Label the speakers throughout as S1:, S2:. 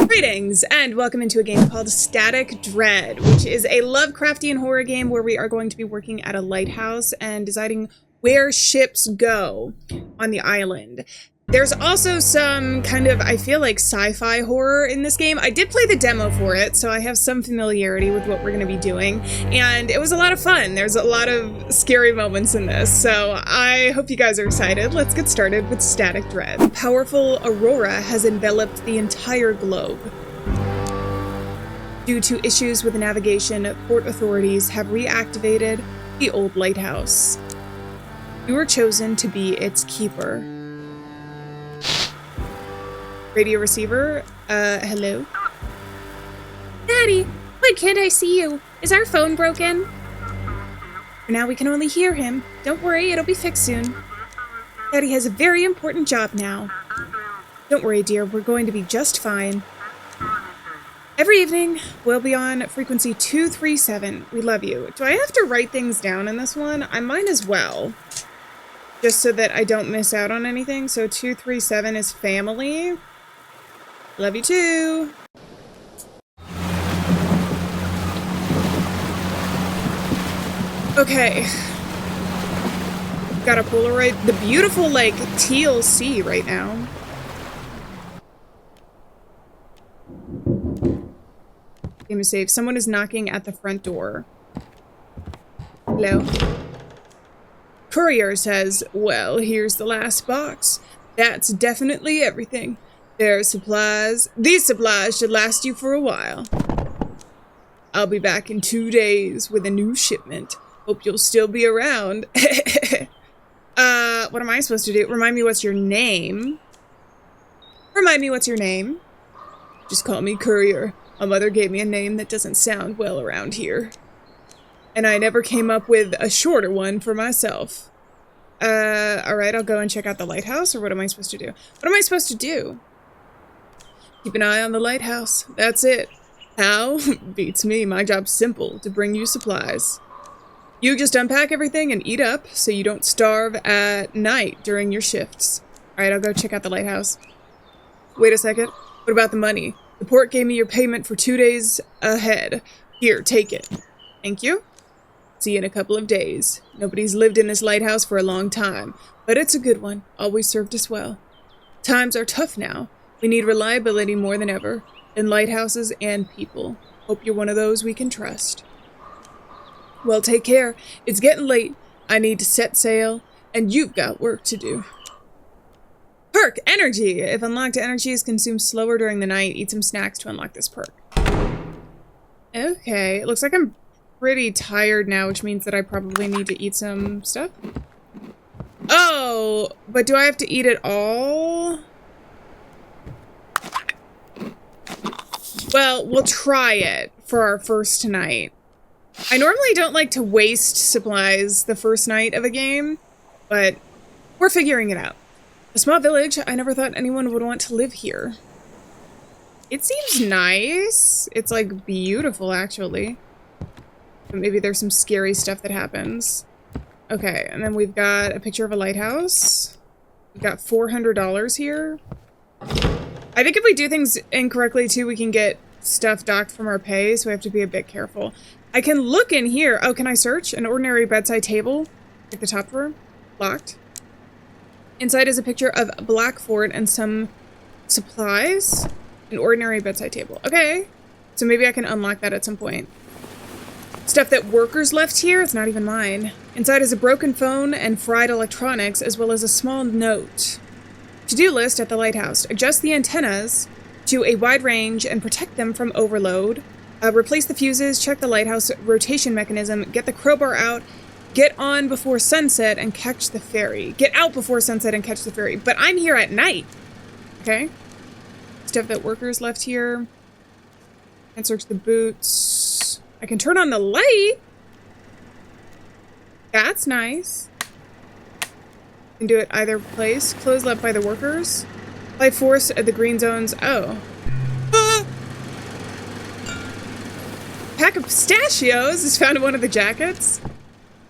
S1: Greetings, and welcome into a game called Static Dread, which is a Lovecraftian horror game where we are going to be working at a lighthouse and deciding where ships go on the island. There's also some kind of, I feel like, sci-fi horror in this game. I did play the demo for it, so I have some familiarity with what we're going to be doing, and it was a lot of fun. There's a lot of scary moments in this, so I hope you guys are excited. Let's get started with Static Dread. A powerful aurora has enveloped the entire globe. Due to issues with navigation, port authorities have reactivated the old lighthouse. You were chosen to be its keeper. Radio receiver, hello?
S2: Daddy, why can't I see you? Is our phone broken?
S1: For now we can only hear him. Don't worry, it'll be fixed soon. Daddy has a very important job now. Don't worry, dear, we're going to be just fine. Every evening, we'll be on frequency 237. We love you. Do I have to write things down in this one? I might as well. Just so that I don't miss out on anything. So 237 is family. Love you too. Okay. Got a Polaroid. The beautiful, like, teal sea right now. Game is safe. Someone is knocking at the front door. Hello? Courier says, well, here's the last box. That's definitely everything. There are supplies. These supplies should last you for a while. I'll be back in 2 days with a new shipment. Hope you'll still be around. What am I supposed to do? Remind me what's your name. Remind me what's your name. Just call me Courier. My mother gave me a name that doesn't sound well around here. And I never came up with a shorter one for myself. Alright, I'll go and check out the lighthouse, or what am I supposed to do? What am I supposed to do? Keep an eye on the lighthouse. That's it. How? Beats me. My job's simple, to bring you supplies. You just unpack everything and eat up, so you don't starve at night during your shifts. Alright, I'll go check out the lighthouse. Wait a second. What about the money? The port gave me your payment for 2 days ahead. Here, take it. Thank you. See you in a couple of days. Nobody's lived in this lighthouse for a long time, but it's a good one. Always served us well. Times are tough now. We need reliability more than ever, in lighthouses and people. Hope you're one of those we can trust. Well, take care. It's getting late. I need to set sail, and you've got work to do. Perk, energy. If unlocked, energy is consumed slower during the night. Eat some snacks to unlock this perk. Okay, it looks like I'm pretty tired now, which means that I probably need to eat some stuff. Oh, but do I have to eat it all? Well, we'll try it for our first night. I normally don't like to waste supplies the first night of a game, but we're figuring it out. A small village. I never thought anyone would want to live here. It seems nice. It's, like, beautiful, actually. But maybe there's some scary stuff that happens. Okay, and then we've got a picture of a lighthouse. We've got $400 here. I think if we do things incorrectly, too, we can get stuff docked from our pay, so we have to be a bit careful. I can look in here. Oh, can I search? An ordinary bedside table. Like the top drawer. Locked. Inside is a picture of a black fort and some supplies. An ordinary bedside table. Okay. So maybe I can unlock that at some point. Stuff that workers left here. It's not even mine. Inside is a broken phone and fried electronics, as well as a small note. To-do list at the lighthouse. Adjust the antennas to a wide range and protect them from overload. Replace the fuses, check the lighthouse rotation mechanism, get the crowbar out, get on before sunset and catch the ferry. Get out before sunset and catch the ferry. But I'm here at night. Okay. Stuff that workers left here. And search the boots. I can turn on the light. That's nice. Can do it either place. Clothes left by the workers. Life force at the green zones. Oh. Ah! Pack of pistachios is found in one of the jackets.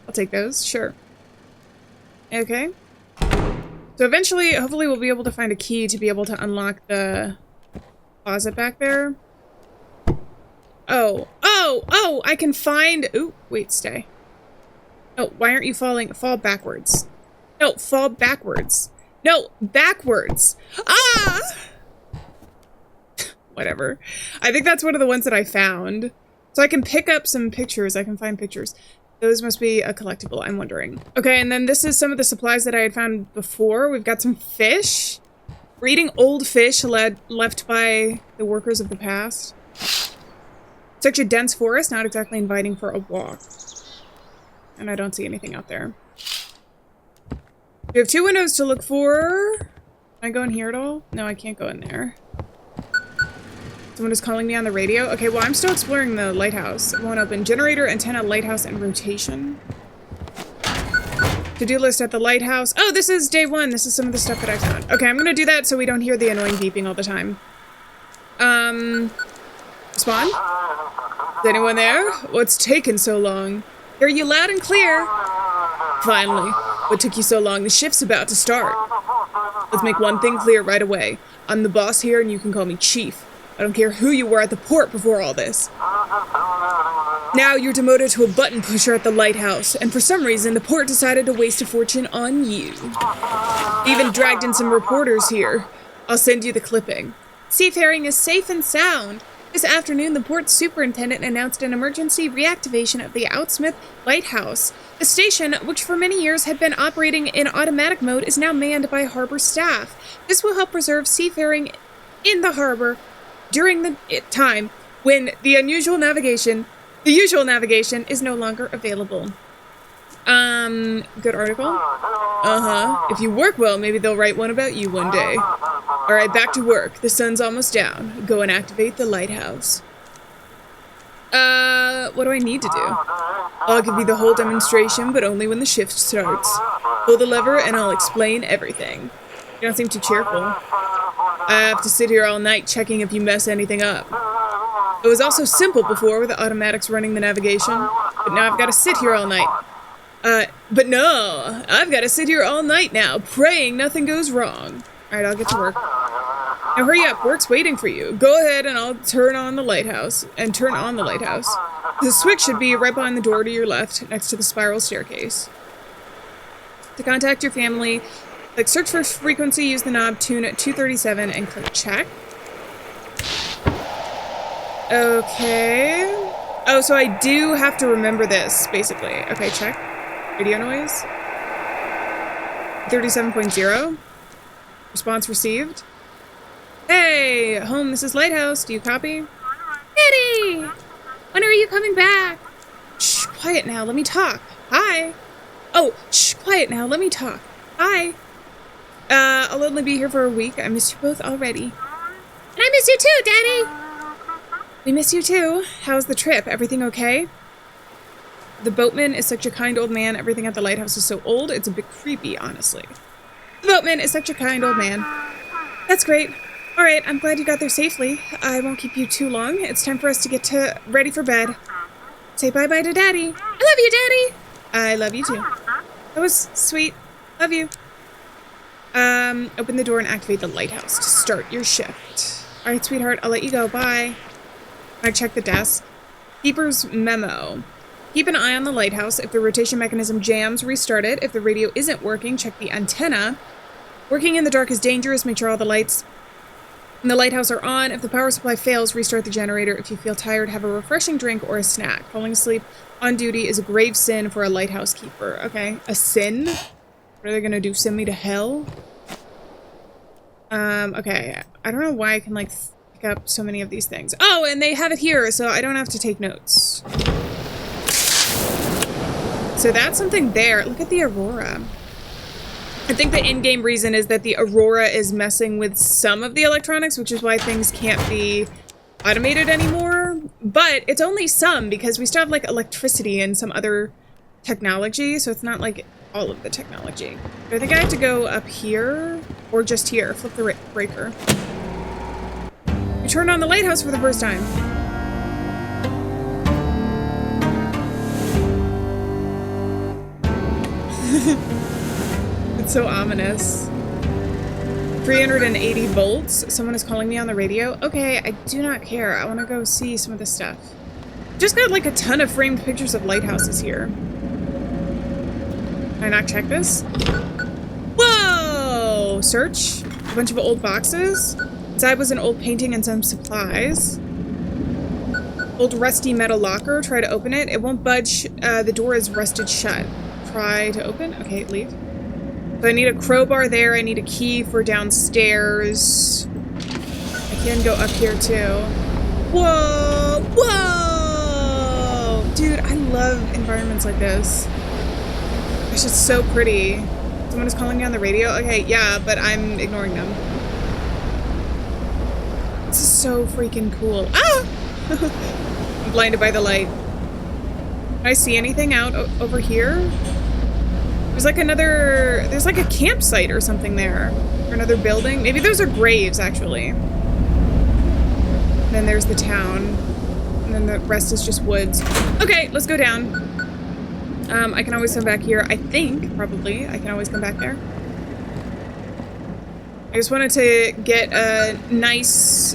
S1: I'll take those. Sure. Okay. So eventually, hopefully we'll be able to find a key to be able to unlock the closet back there. Oh, I can find... Ooh, wait, stay. No, why aren't you falling? Fall backwards. No, fall backwards. No, backwards. Ah! Whatever. I think that's one of the ones that I found. So I can pick up some pictures. I can find pictures. Those must be a collectible, I'm wondering. Okay, and then this is some of the supplies that I had found before. We've got some fish. We're eating old fish left by the workers of the past. Such a dense forest, not exactly inviting for a walk. And I don't see anything out there. We have 2 windows to look for. Can I go in here at all? No, I can't go in there. Someone is calling me on the radio. Okay, well, I'm still exploring the lighthouse. It won't open. Generator, antenna, lighthouse, and rotation. To-do list at the lighthouse. Oh, this is day 1. This is some of the stuff that I found. Okay, I'm gonna do that so we don't hear the annoying beeping all the time. Spawn? Is anyone there? What's taken so long? Hear you loud and clear. Finally. What took you so long? The shift's about to start. Let's make one thing clear right away. I'm the boss here and you can call me Chief. I don't care who you were at the port before all this. Now you're demoted to a button pusher at the lighthouse, and for some reason the port decided to waste a fortune on you. Even dragged in some reporters here. I'll send you the clipping. Seafaring is safe and sound. This afternoon, the port superintendent announced an emergency reactivation of the Outsmith Lighthouse. The station, which for many years had been operating in automatic mode, is now manned by harbor staff. This will help preserve seafaring in the harbor during the time when the usual navigation is no longer available. Good article. If you work well, maybe they'll write one about you one day. Alright, back to work. The sun's almost down. Go and activate the lighthouse. What do I need to do? I'll give you the whole demonstration, but only when the shift starts. Pull the lever and I'll explain everything. You don't seem too cheerful. I have to sit here all night checking if you mess anything up. It was also simple before with the automatics running the navigation, but now I've got to sit here all night. But no, I've got to sit here all night now, praying nothing goes wrong. Alright, I'll get to work. Now hurry up, work's waiting for you. Go ahead and I'll turn on the lighthouse. The switch should be right behind the door to your left, next to the spiral staircase. To contact your family, click search for frequency, use the knob, tune at 237, and click check. Okay. Oh, so I do have to remember this, basically. Okay, check. Radio noise. 37.0. Response received. Hey, home, this is Lighthouse. Do you copy?
S2: Daddy! When are you coming back?
S1: Shh, quiet now. Let me talk. Hi. Oh, shh, quiet now. Let me talk. Hi. I'll only be here for a week. I miss you both already.
S2: And I miss you too, Daddy!
S1: We miss you too. How's the trip? Everything okay? The boatman is such a kind old man. Everything at the lighthouse is so old, it's a bit creepy, honestly. The boatman is such a kind old man. That's great. Alright, I'm glad you got there safely. I won't keep you too long. It's time for us to get ready for bed. Say bye-bye to Daddy.
S2: I love you, Daddy!
S1: I love you too. That was sweet. Love you. Open the door and activate the lighthouse to start your shift. Alright, sweetheart, I'll let you go. Bye. I check the desk. Keeper's memo. Keep an eye on the lighthouse. If the rotation mechanism jams, restart it. If the radio isn't working, check the antenna. Working in the dark is dangerous. Make sure all the lights in the lighthouse are on. If the power supply fails, restart the generator. If you feel tired, have a refreshing drink or a snack. Falling asleep on duty is a grave sin for a lighthouse keeper. Okay, a sin? What are they gonna do? Send me to hell? Okay. I don't know why I can, like, pick up so many of these things. Oh, and they have it here, so I don't have to take notes. So that's something there. Look at the aurora. I think the in-game reason is that the aurora is messing with some of the electronics, which is why things can't be automated anymore. But it's only some, because we still have, like, electricity and some other technology, so it's not, like, all of the technology. But I think I have to go up here, or just here. Flip the breaker. We turned on the lighthouse for the first time. It's so ominous. 380 volts. Someone is calling me on the radio. Okay, I do not care. I want to go see some of this stuff. Just got like a ton of framed pictures of lighthouses here. Can I not check this? Whoa! Search. A bunch of old boxes. Inside was an old painting and some supplies. Old rusty metal locker. Try to open it. It won't budge. The door is rusted shut. Try to open. Okay, leave. So I need a crowbar there. I need a key for downstairs. I can go up here too. Whoa! Whoa! Dude, I love environments like this. It's just so pretty. Someone is calling me on the radio? Okay, yeah, but I'm ignoring them. This is so freaking cool. Ah! I'm blinded by the light. Can I see anything out over here? There's like there's like a campsite or something there. Or another building. Maybe those are graves, actually. And then there's the town. And then the rest is just woods. Okay, let's go down. I can always come back here. I think, probably, I can always come back there. I just wanted to get a nice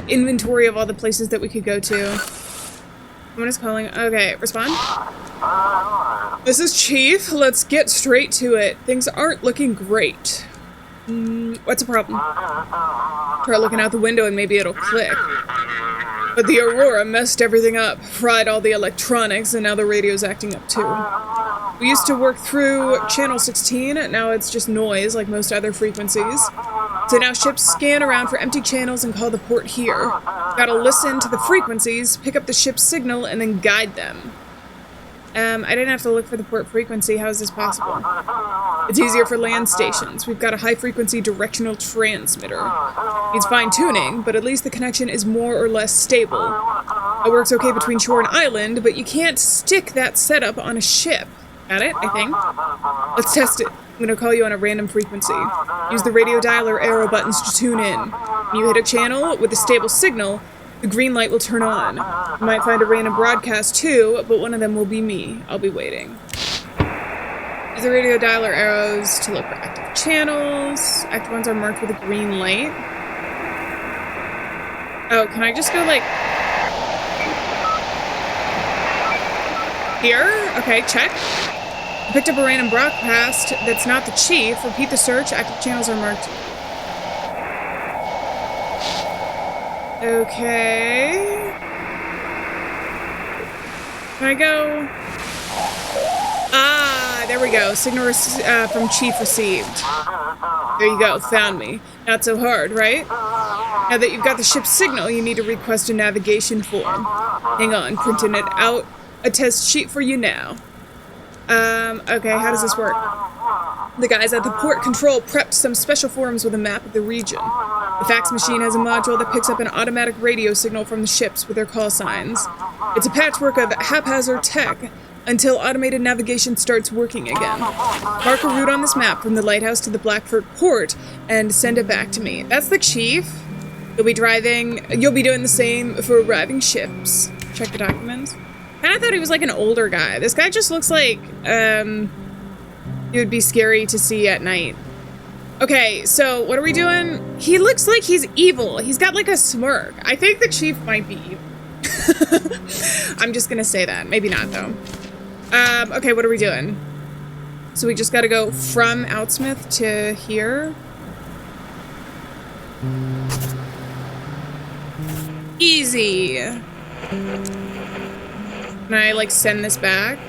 S1: inventory of all the places that we could go to. Someone is calling. Okay, respond. This is Chief. Let's get straight to it. Things aren't looking great. What's the problem? Try looking out the window and maybe it'll click. But the Aurora messed everything up, fried all the electronics, and now the radio's acting up too. We used to work through channel 16, now it's just noise like most other frequencies. So now ships scan around for empty channels and call the port here. Gotta listen to the frequencies, pick up the ship's signal, and then guide them. I didn't have to look for the port frequency. How is this possible? It's easier for land stations. We've got a high-frequency directional transmitter. Needs fine-tuning, but at least the connection is more or less stable. It works okay between shore and island, but you can't stick that setup on a ship. Got it, I think. Let's test it. I'm gonna call you on a random frequency. Use the radio dialer arrow buttons to tune in. When you hit a channel with a stable signal, the green light will turn on. You might find a random broadcast too, but one of them will be me. I'll be waiting. Use the radio dialer arrows to look for active channels. Active ones are marked with a green light. Oh, can I just go like... here? Okay, check. I picked up a random broadcast that's not the Chief. Repeat the search. Active channels are marked. Okay. Can I go? Ah, there we go. Signal from Chief received. There you go. Found me. Not so hard, right? Now that you've got the ship's signal, you need to request a navigation form. Hang on, printing it out. A test sheet for you now. Okay, how does this work? The guys at the port control prepped some special forms with a map of the region. The fax machine has a module that picks up an automatic radio signal from the ships with their call signs. It's a patchwork of haphazard tech until automated navigation starts working again. Mark a route on this map from the lighthouse to the Blackford port and send it back to me. That's the Chief. You'll be doing the same for arriving ships. Check the documents. Kinda thought he was like an older guy. This guy just looks like, he would be scary to see at night. Okay, so what are we doing? He looks like he's evil. He's got like a smirk. I think the Chief might be evil. I'm just gonna say that. Maybe not, though. Okay, what are we doing? So we just gotta go from Outsmith to here. Easy. Can I, like, send this back?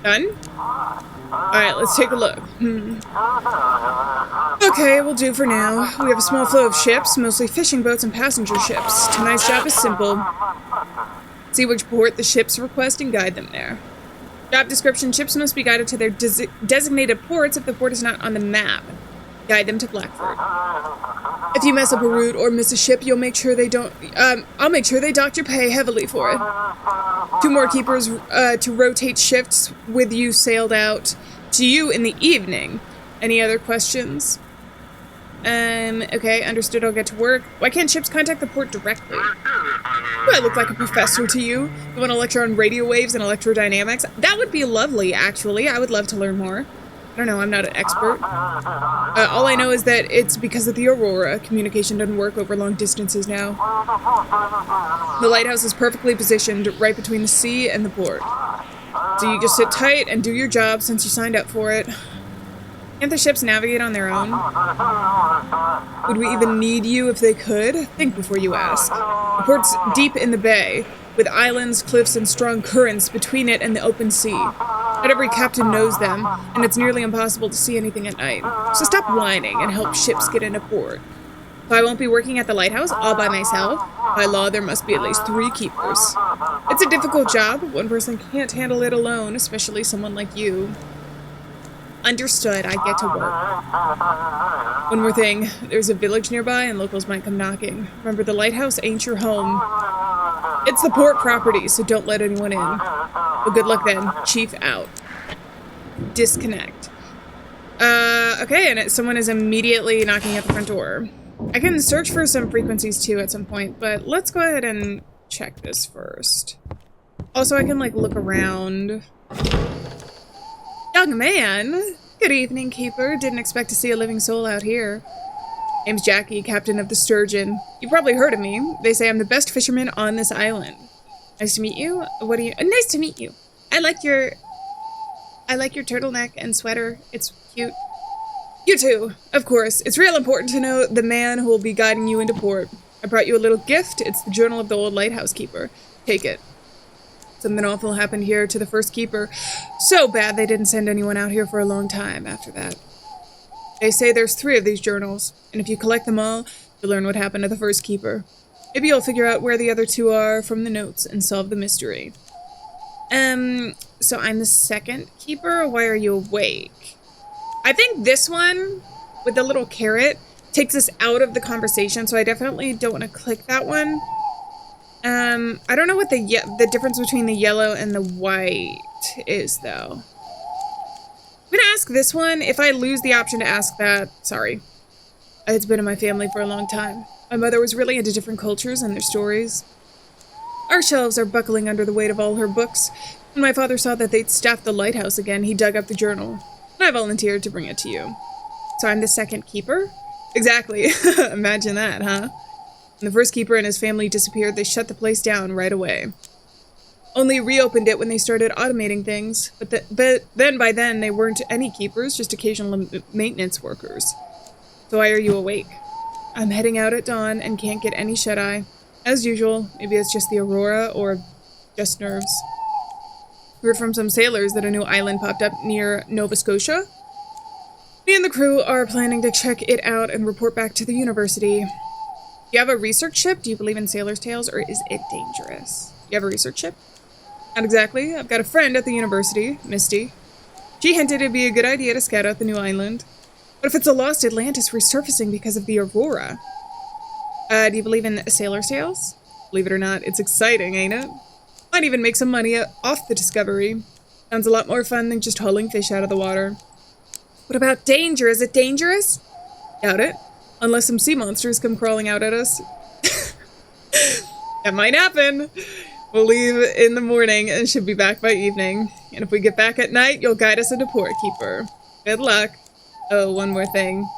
S1: Done? Alright, let's take a look. Okay, we'll do for now. We have a small flow of ships, mostly fishing boats and passenger ships. Tonight's job is simple. See which port the ships request and guide them there. Job description: ships must be guided to their designated ports if the port is not on the map. Guide them to Blackford. If you mess up a route or miss a ship, you'll make sure they don't... I'll make sure they dock your pay heavily for it. 2 more keepers to rotate shifts with you sailed out to you in the evening. Any other questions? Okay, understood, I'll get to work. Why can't ships contact the port directly? Do I look like a professor to you? You want to lecture on radio waves and electrodynamics? That would be lovely, actually. I would love to learn more. I don't know, I'm not an expert. All I know is that it's because of the Aurora. Communication doesn't work over long distances now. The lighthouse is perfectly positioned right between the sea and the port. So you just sit tight and do your job since you signed up for it. Can't the ships navigate on their own? Would we even need you if they could? Think before you ask. The port's deep in the bay, with islands, cliffs, and strong currents between it and the open sea. Not every captain knows them, and it's nearly impossible to see anything at night. So stop whining and help ships get into port. So I won't be working at the lighthouse all by myself. By law, there must be at least 3 keepers. It's a difficult job. One person can't handle it alone, especially someone like you. Understood, I get to work. One more thing, there's a village nearby and locals might come knocking. Remember, the lighthouse ain't your home. It's the port property, so don't let anyone in. Well, good luck then. Chief out. Disconnect. Okay, and someone is immediately knocking at the front door. I can search for some frequencies too at some point, but let's go ahead and check this first. Also, I can like look around. Young man! Good evening, Keeper. Didn't expect to see a living soul out here. Name's Jackie, captain of the Sturgeon. You've probably heard of me. They say I'm the best fisherman on this island. Nice to meet you. What do you... nice to meet you. I like your turtleneck and sweater. It's cute. You too, of course. It's real important to know the man who will be guiding you into port. I brought you a little gift. It's the journal of the old lighthouse keeper. Take it. Something awful happened here to the first keeper. So bad they didn't send anyone out here for a long time after that. They say there's 3 of these journals, and if you collect them all, you'll learn what happened to the first keeper. Maybe you'll figure out where the other 2 are from the notes and solve the mystery. So I'm the second keeper? Why are you awake? I think this one, with the little carrot, takes us out of the conversation, so I definitely don't want to click that one. I don't know what the difference between the yellow and the white is, though. I'm gonna ask this one. If I lose the option to ask that, sorry. It's been in my family for a long time. My mother was really into different cultures and their stories. Our shelves are buckling under the weight of all her books. When my father saw that they'd staffed the lighthouse again, he dug up the journal, and I volunteered to bring it to you. So I'm the second keeper? Exactly. Imagine that, huh? When the first keeper and his family disappeared, they shut the place down right away. Only reopened it when they started automating things, but then by then they weren't any keepers, just occasional maintenance workers. So why are you awake? I'm heading out at dawn and can't get any shut-eye. As usual, maybe it's just the Aurora or just nerves. Heard from some sailors that a new island popped up near Nova Scotia. Me and the crew are planning to check it out and report back to the university. Do you have a research ship? Do you believe in sailors' tales, or is it dangerous? You have a research ship? Not exactly. I've got a friend at the university, Misty. She hinted it'd be a good idea to scout out the new island. What if it's a lost Atlantis resurfacing because of the Aurora? Do you believe in sailors' tales? Believe it or not, it's exciting, ain't it? Might even make some money off the discovery. Sounds a lot more fun than just hauling fish out of the water. What about danger? Is it dangerous? Doubt it. Unless some sea monsters come crawling out at us. That might happen. We'll leave in the morning and should be back by evening. And if we get back at night, you'll guide us into port, Keeper. Good luck. Oh, one more thing.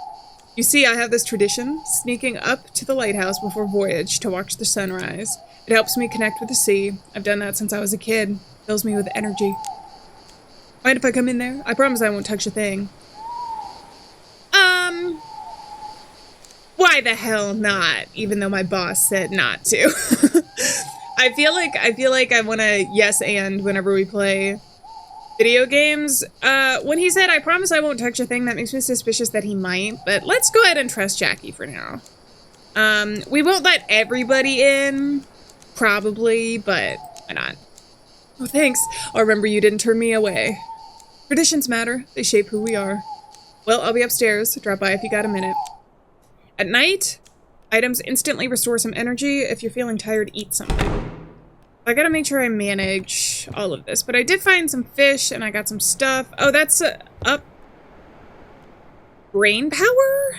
S1: You see, I have this tradition, sneaking up to the lighthouse before voyage to watch the sunrise. It helps me connect with the sea. I've done that since I was a kid. Fills me with energy. Mind if I come in there? I promise I won't touch a thing. Why the hell not? Even though my boss said not to. I feel like I want to yes and whenever we play video games. When he said, I promise I won't touch a thing, that makes me suspicious that he might, but let's go ahead and trust Jackie for now. We won't let everybody in, probably, but why not? Oh, thanks. I'll remember you didn't turn me away. Traditions matter. They shape who we are. Well, I'll be upstairs. Drop by if you got a minute. At night, items instantly restore some energy. If you're feeling tired, eat something. I gotta make sure I manage all of this, but I did find some fish and I got some stuff. Oh, that's up brain power?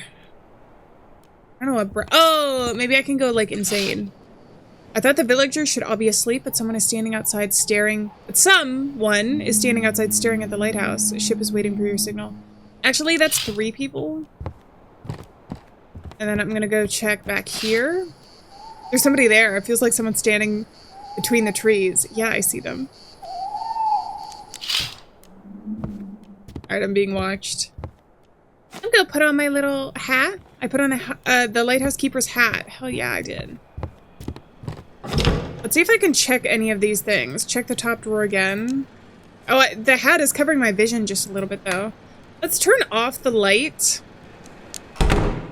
S1: I don't know what oh, maybe I can go, like, insane. I thought the villagers should all be asleep, but someone is standing outside staring. But someone is standing outside staring at the lighthouse. A ship is waiting for your signal. Actually, that's 3 people. And then I'm gonna go check back here. There's somebody there. It feels like someone's standing between the trees. Yeah, I see them. Alright, I'm being watched. I'm gonna put on my little hat. I put on the lighthouse keeper's hat. Hell yeah, I did. Let's see if I can check any of these things. Check the top drawer again. Oh, the hat is covering my vision just a little bit, though. Let's turn off the light.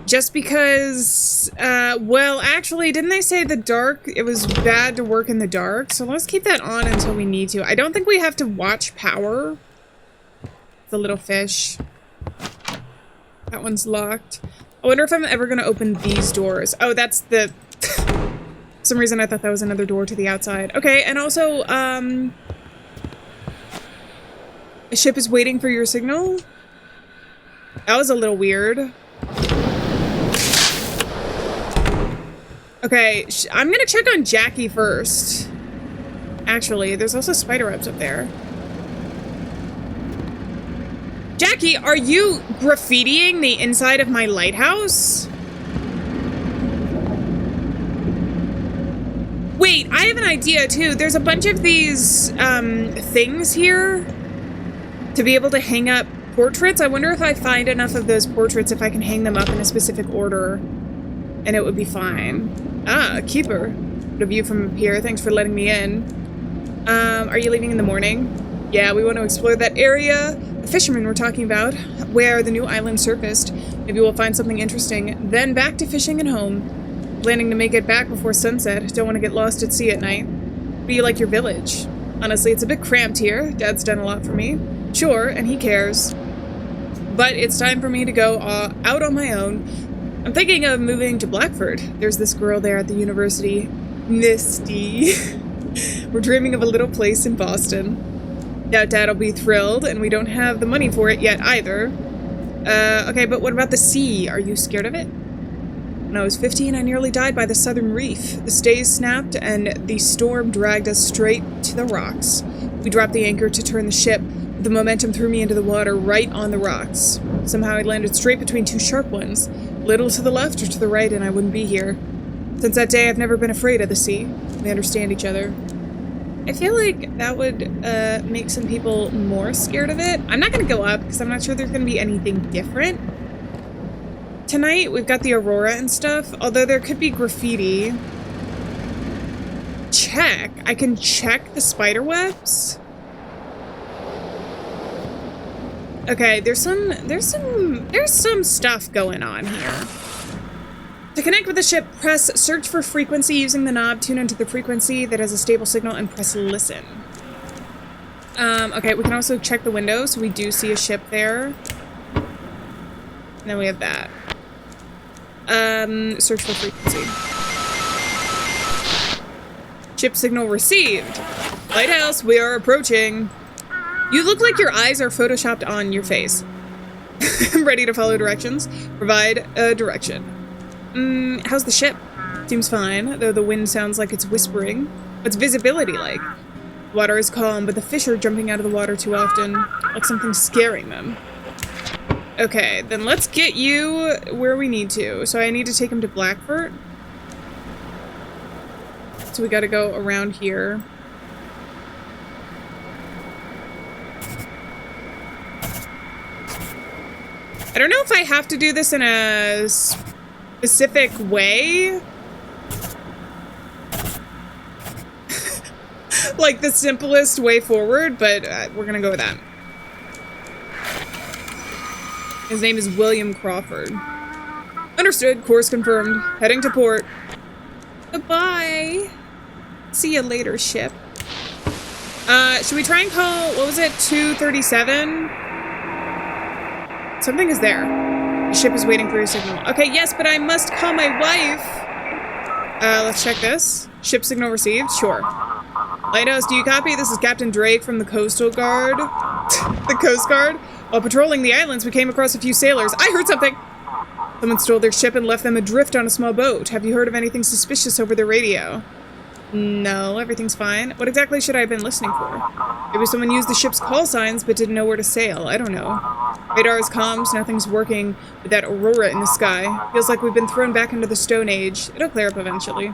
S1: Just because, well, actually, didn't they say the dark, it was bad to work in the dark? So let's keep that on until we need to. I don't think we have to watch power. The little fish. That one's locked. I wonder if I'm ever going to open these doors. Oh, that's the... For some reason I thought that was another door to the outside. Okay, and also, a ship is waiting for your signal? That was a little weird. Okay, I'm gonna check on Jackie first. Actually, there's also spider webs up there. Jackie, are you graffitiing the inside of my lighthouse? Wait, I have an idea too. There's a bunch of these things here to be able to hang up portraits. I wonder if I find enough of those portraits if I can hang them up in a specific order and it would be fine. Ah, a keeper. Good view from up here. Thanks for letting me in. Are you leaving in the morning? Yeah, we want to explore that area the fishermen were talking about, where the new island surfaced. Maybe we'll find something interesting. Then back to fishing and home. Planning to make it back before sunset. Don't want to get lost at sea at night. But you like your village? Honestly, it's a bit cramped here. Dad's done a lot for me. Sure, and he cares. But it's time for me to go out on my own. I'm thinking of moving to Blackford. There's this girl there at the university. Misty. We're dreaming of a little place in Boston. Doubt Dad'll be thrilled, and we don't have the money for it yet either. Okay, but what about the sea? Are you scared of it? When I was 15, I nearly died by the southern reef. The stays snapped, and the storm dragged us straight to the rocks. We dropped the anchor to turn the ship. The momentum threw me into the water right on the rocks. Somehow I landed straight between 2 sharp ones. Little to the left or to the right, and I wouldn't be here. Since that day, I've never been afraid of the sea. We understand each other. I feel like that would make some people more scared of it. I'm not going to go up because I'm not sure there's going to be anything different. Tonight, we've got the aurora and stuff, although there could be graffiti. Check. I can check the spider webs. Okay, there's some stuff going on here. To connect with the ship, press search for frequency using the knob, tune into the frequency that has a stable signal, and press listen. Okay, we can also check the window, so we do see a ship there. And then we have that. Search for frequency. Ship signal received. Lighthouse, we are approaching. You look like your eyes are photoshopped on your face. Ready to follow directions? Provide a direction. How's the ship? Seems fine, though the wind sounds like it's whispering. What's visibility like? Water is calm, but the fish are jumping out of the water too often, like something's scaring them. Okay, then let's get you where we need to. So I need to take him to Blackford. So we gotta go around here. I don't know if I have to do this in a specific way. Like the simplest way forward, but we're gonna go with that. His name is William Crawford. Understood. Course confirmed. Heading to port. Goodbye. See you later, ship. Should we try and call, what was it, 237? Something is there. The ship is waiting for your signal. Okay, yes, but I must call my wife. Let's check this. Ship signal received. Sure. Lighthouse, do you copy? This is Captain Drake from the Coastal Guard. The Coast Guard. While patrolling the islands, we came across a few sailors. I heard something. Someone stole their ship and left them adrift on a small boat. Have you heard of anything suspicious over the radio? No, everything's fine. What exactly should I have been listening for? Maybe someone used the ship's call signs but didn't know where to sail. I don't know. Radar is comms, nothing's working with that aurora in the sky. Feels like we've been thrown back into the Stone Age. It'll clear up eventually.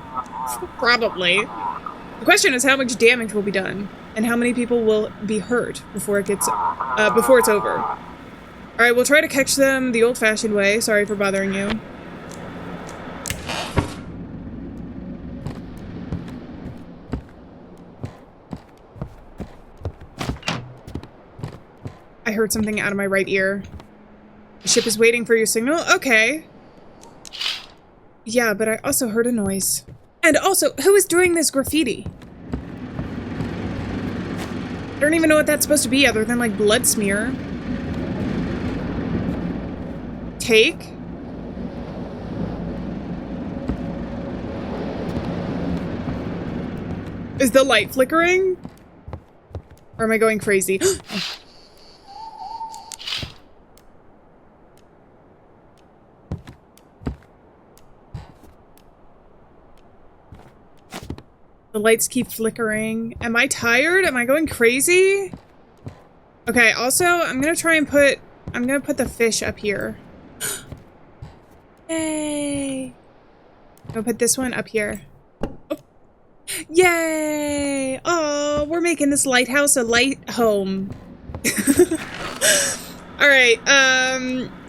S1: Probably. The question is how much damage will be done, and how many people will be hurt before it's over. Alright, we'll try to catch them the old-fashioned way. Sorry for bothering you. I heard something out of my right ear. The ship is waiting for your signal? Okay. Yeah, but I also heard a noise. And also, who is doing this graffiti? I don't even know what that's supposed to be other than like blood smear. Take? Is the light flickering? Or am I going crazy? The lights keep flickering. Am I tired? Am I going crazy? Okay, also, I'm gonna put the fish up here. Yay! I'm gonna put this one up here. Oh. Yay! Oh, we're making this lighthouse a light home. Alright,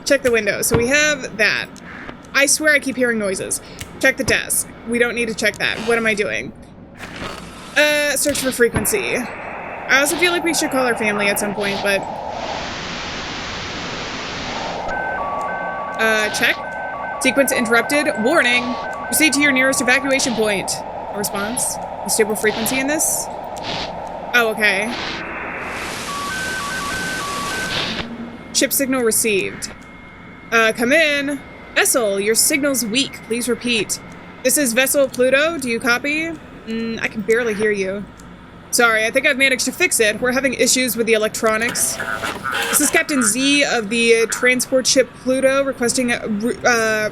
S1: check the window. So we have that. I swear I keep hearing noises. Check the desk. We don't need to check that. What am I doing? Search for frequency. I also feel like we should call our family at some point, but... check. Sequence interrupted. Warning. Proceed to your nearest evacuation point. A response. A stable frequency in this? Oh, okay. Ship signal received. Come in. Vessel, your signal's weak. Please repeat. This is Vessel Pluto. Do you copy? I can barely hear you. Sorry, I think I've managed to fix it. We're having issues with the electronics. This is Captain Z of the transport ship Pluto requesting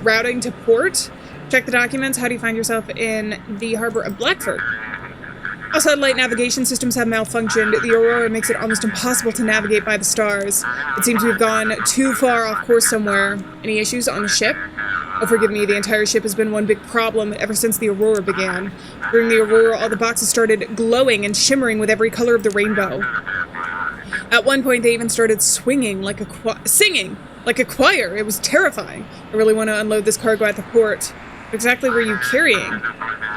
S1: routing to port. Check the documents. How do you find yourself in the harbor of Blackford? Our satellite navigation systems have malfunctioned. The aurora makes it almost impossible to navigate by the stars. It seems we've gone too far off course somewhere. Any issues on the ship? Oh, forgive me, the entire ship has been one big problem ever since the aurora began. During the aurora, all the boxes started glowing and shimmering with every color of the rainbow. At one point, they even started swinging like singing like a choir. It was terrifying. I really want to unload this cargo at the port. What exactly were you carrying?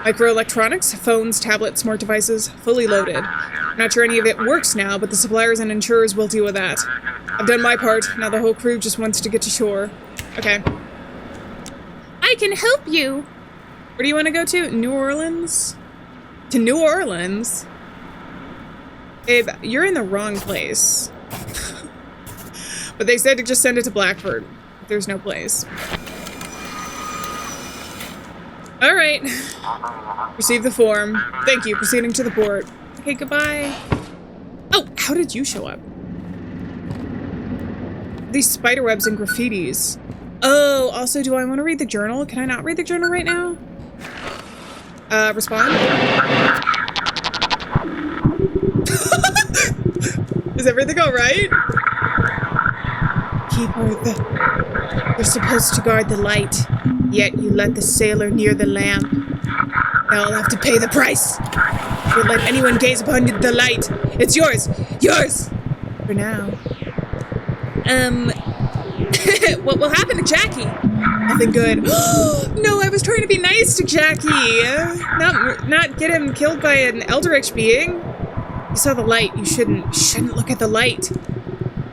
S1: Microelectronics, phones, tablets, smart devices, fully loaded. I'm not sure any of it works now, but the suppliers and insurers will deal with that. I've done my part. Now the whole crew just wants to get to shore. Okay.
S2: I can help you.
S1: Where do you want to go to? New Orleans? To New Orleans? Babe, you're in the wrong place. But they said to just send it to Blackford. There's no place. Alright. Receive the form. Thank you. Proceeding to the port. Okay, goodbye. Oh, how did you show up? These spiderwebs and graffitis. Oh, also, do I want to read the journal? Can I not read the journal right now? Respond? Is everything alright? You're supposed to guard the light, yet you let the sailor near the lamp. Now I'll have to pay the price. Don't let anyone gaze upon the light. It's yours! Yours! For now. What will happen to Jackie? Nothing good. No, I was trying to be nice to Jackie. Not get him killed by an eldritch being. You saw the light. You shouldn't look at the light.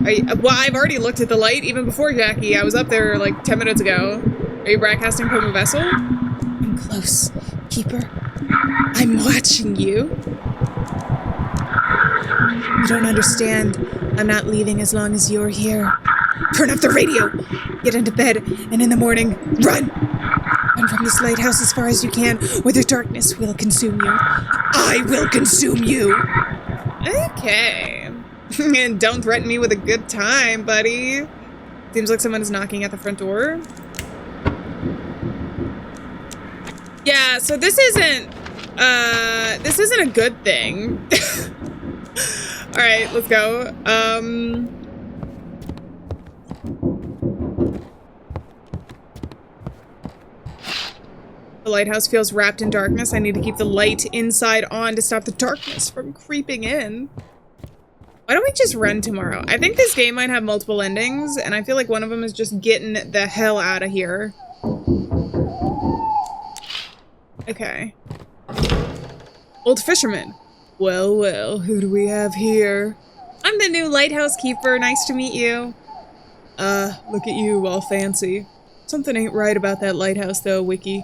S1: Well, I've already looked at the light even before Jackie. I was up there like 10 minutes ago. Are you broadcasting from a vessel? I'm close, Keeper. I'm watching you. You don't understand. I'm not leaving as long as you're here. Turn off the radio. Get into bed, and in the morning, run. Run from this lighthouse as far as you can, or the darkness will consume you. I will consume you. Okay. And don't threaten me with a good time, buddy. Seems like someone is knocking at the front door. Yeah, so this isn't a good thing. All right, let's go. The lighthouse feels wrapped in darkness. I need to keep the light inside on to stop the darkness from creeping in. Why don't we just run tomorrow? I think this game might have multiple endings, and I feel like one of them is just getting the hell out of here. Okay. Old fisherman. Well, well, who do we have here? I'm the new lighthouse keeper. Nice to meet you. Look at you, all fancy. Something ain't right about that lighthouse, though, Wiki.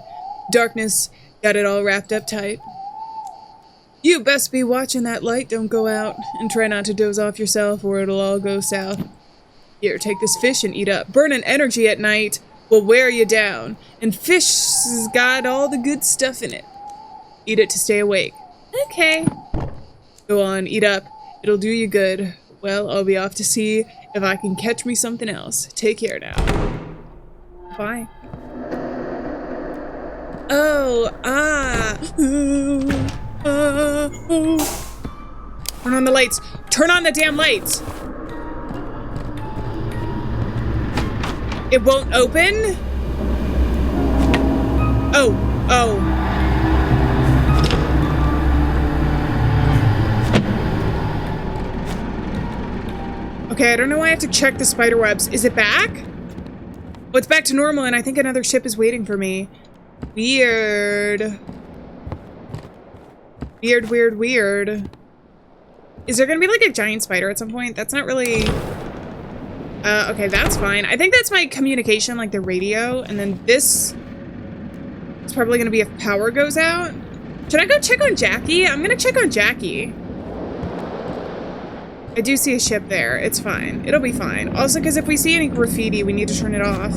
S1: Darkness got it all wrapped up tight. You best be watching that light don't go out, and try not to doze off yourself or it'll all go south. Here, take this fish and eat up. Burning energy at night will wear you down, and fish's got all the good stuff in it. Eat it to stay awake.
S2: Okay.
S1: Go on, eat up. It'll do you good. Well, I'll be off to see if I can catch me something else. Take care now. Bye. Oh, Turn on the lights. Turn on the damn lights. It won't open? Oh. Okay, I don't know why I have to check the spider webs. Is it back? Oh, it's back to normal, and I think another ship is waiting for me. Weird. Weird. Is there gonna be like a giant spider at some point? That's not really... okay, that's fine. I think that's my communication, like the radio, and then this is probably gonna be if power goes out. Should I go check on Jackie? I'm gonna check on Jackie. I do see a ship there. It's fine. It'll be fine. Also, because if we see any graffiti, we need to turn it off.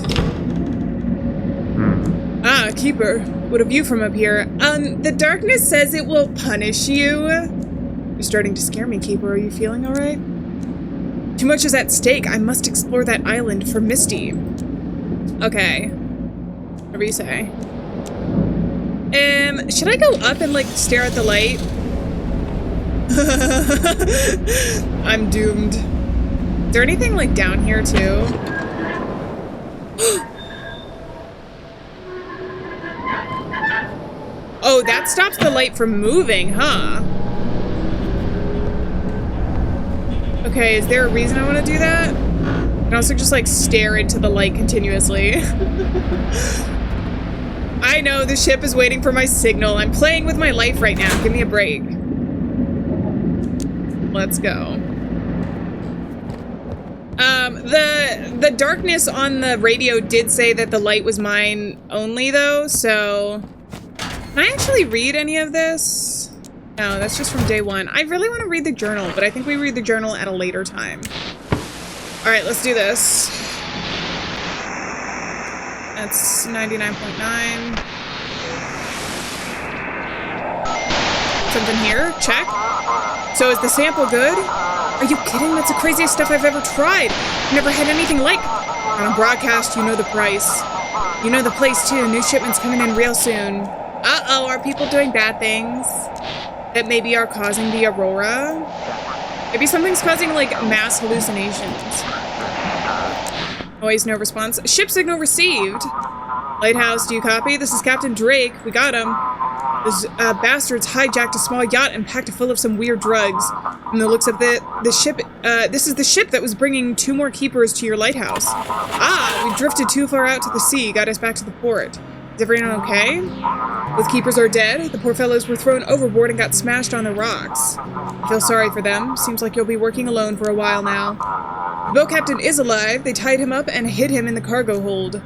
S1: Ah, Keeper. What have you from up here? The darkness says it will punish you. You're starting to scare me, Keeper. Are you feeling alright? Too much is at stake. I must explore that island for Misty. Okay. Whatever you say. Should I go up and, like, stare at the light? I'm doomed. Is there anything, like, down here, too? Oh, that stops the light from moving, huh? Okay, is there a reason I want to do that? I can also just, like, stare into the light continuously. I know, the ship is waiting for my signal. I'm playing with my life right now. Give me a break. Let's go. The darkness on the radio did say that the light was mine only, though, so... Can I actually read any of this? No, that's just from day one. I really want to read the journal, but I think we read the journal at a later time. All right, let's do this. That's 99.9. Something here, check. So is the sample good? Are you kidding? That's the craziest stuff I've ever tried. I've never had anything like... On a broadcast, you know the price. You know the place, too. New shipments coming in real soon. Uh-oh, are people doing bad things that maybe are causing the aurora? Maybe something's causing, like, mass hallucinations. Always no response. Ship signal received. Lighthouse, do you copy? This is Captain Drake. We got him. Those bastards hijacked a small yacht and packed it full of some weird drugs. From the looks of the ship, this is the ship that was bringing 2 more keepers to your lighthouse. Ah, we drifted too far out to the sea, got us back to the port. Is everyone okay? Both keepers are dead. The poor fellows were thrown overboard and got smashed on the rocks. I feel sorry for them. Seems like you'll be working alone for a while now. The boat captain is alive. They tied him up and hid him in the cargo hold.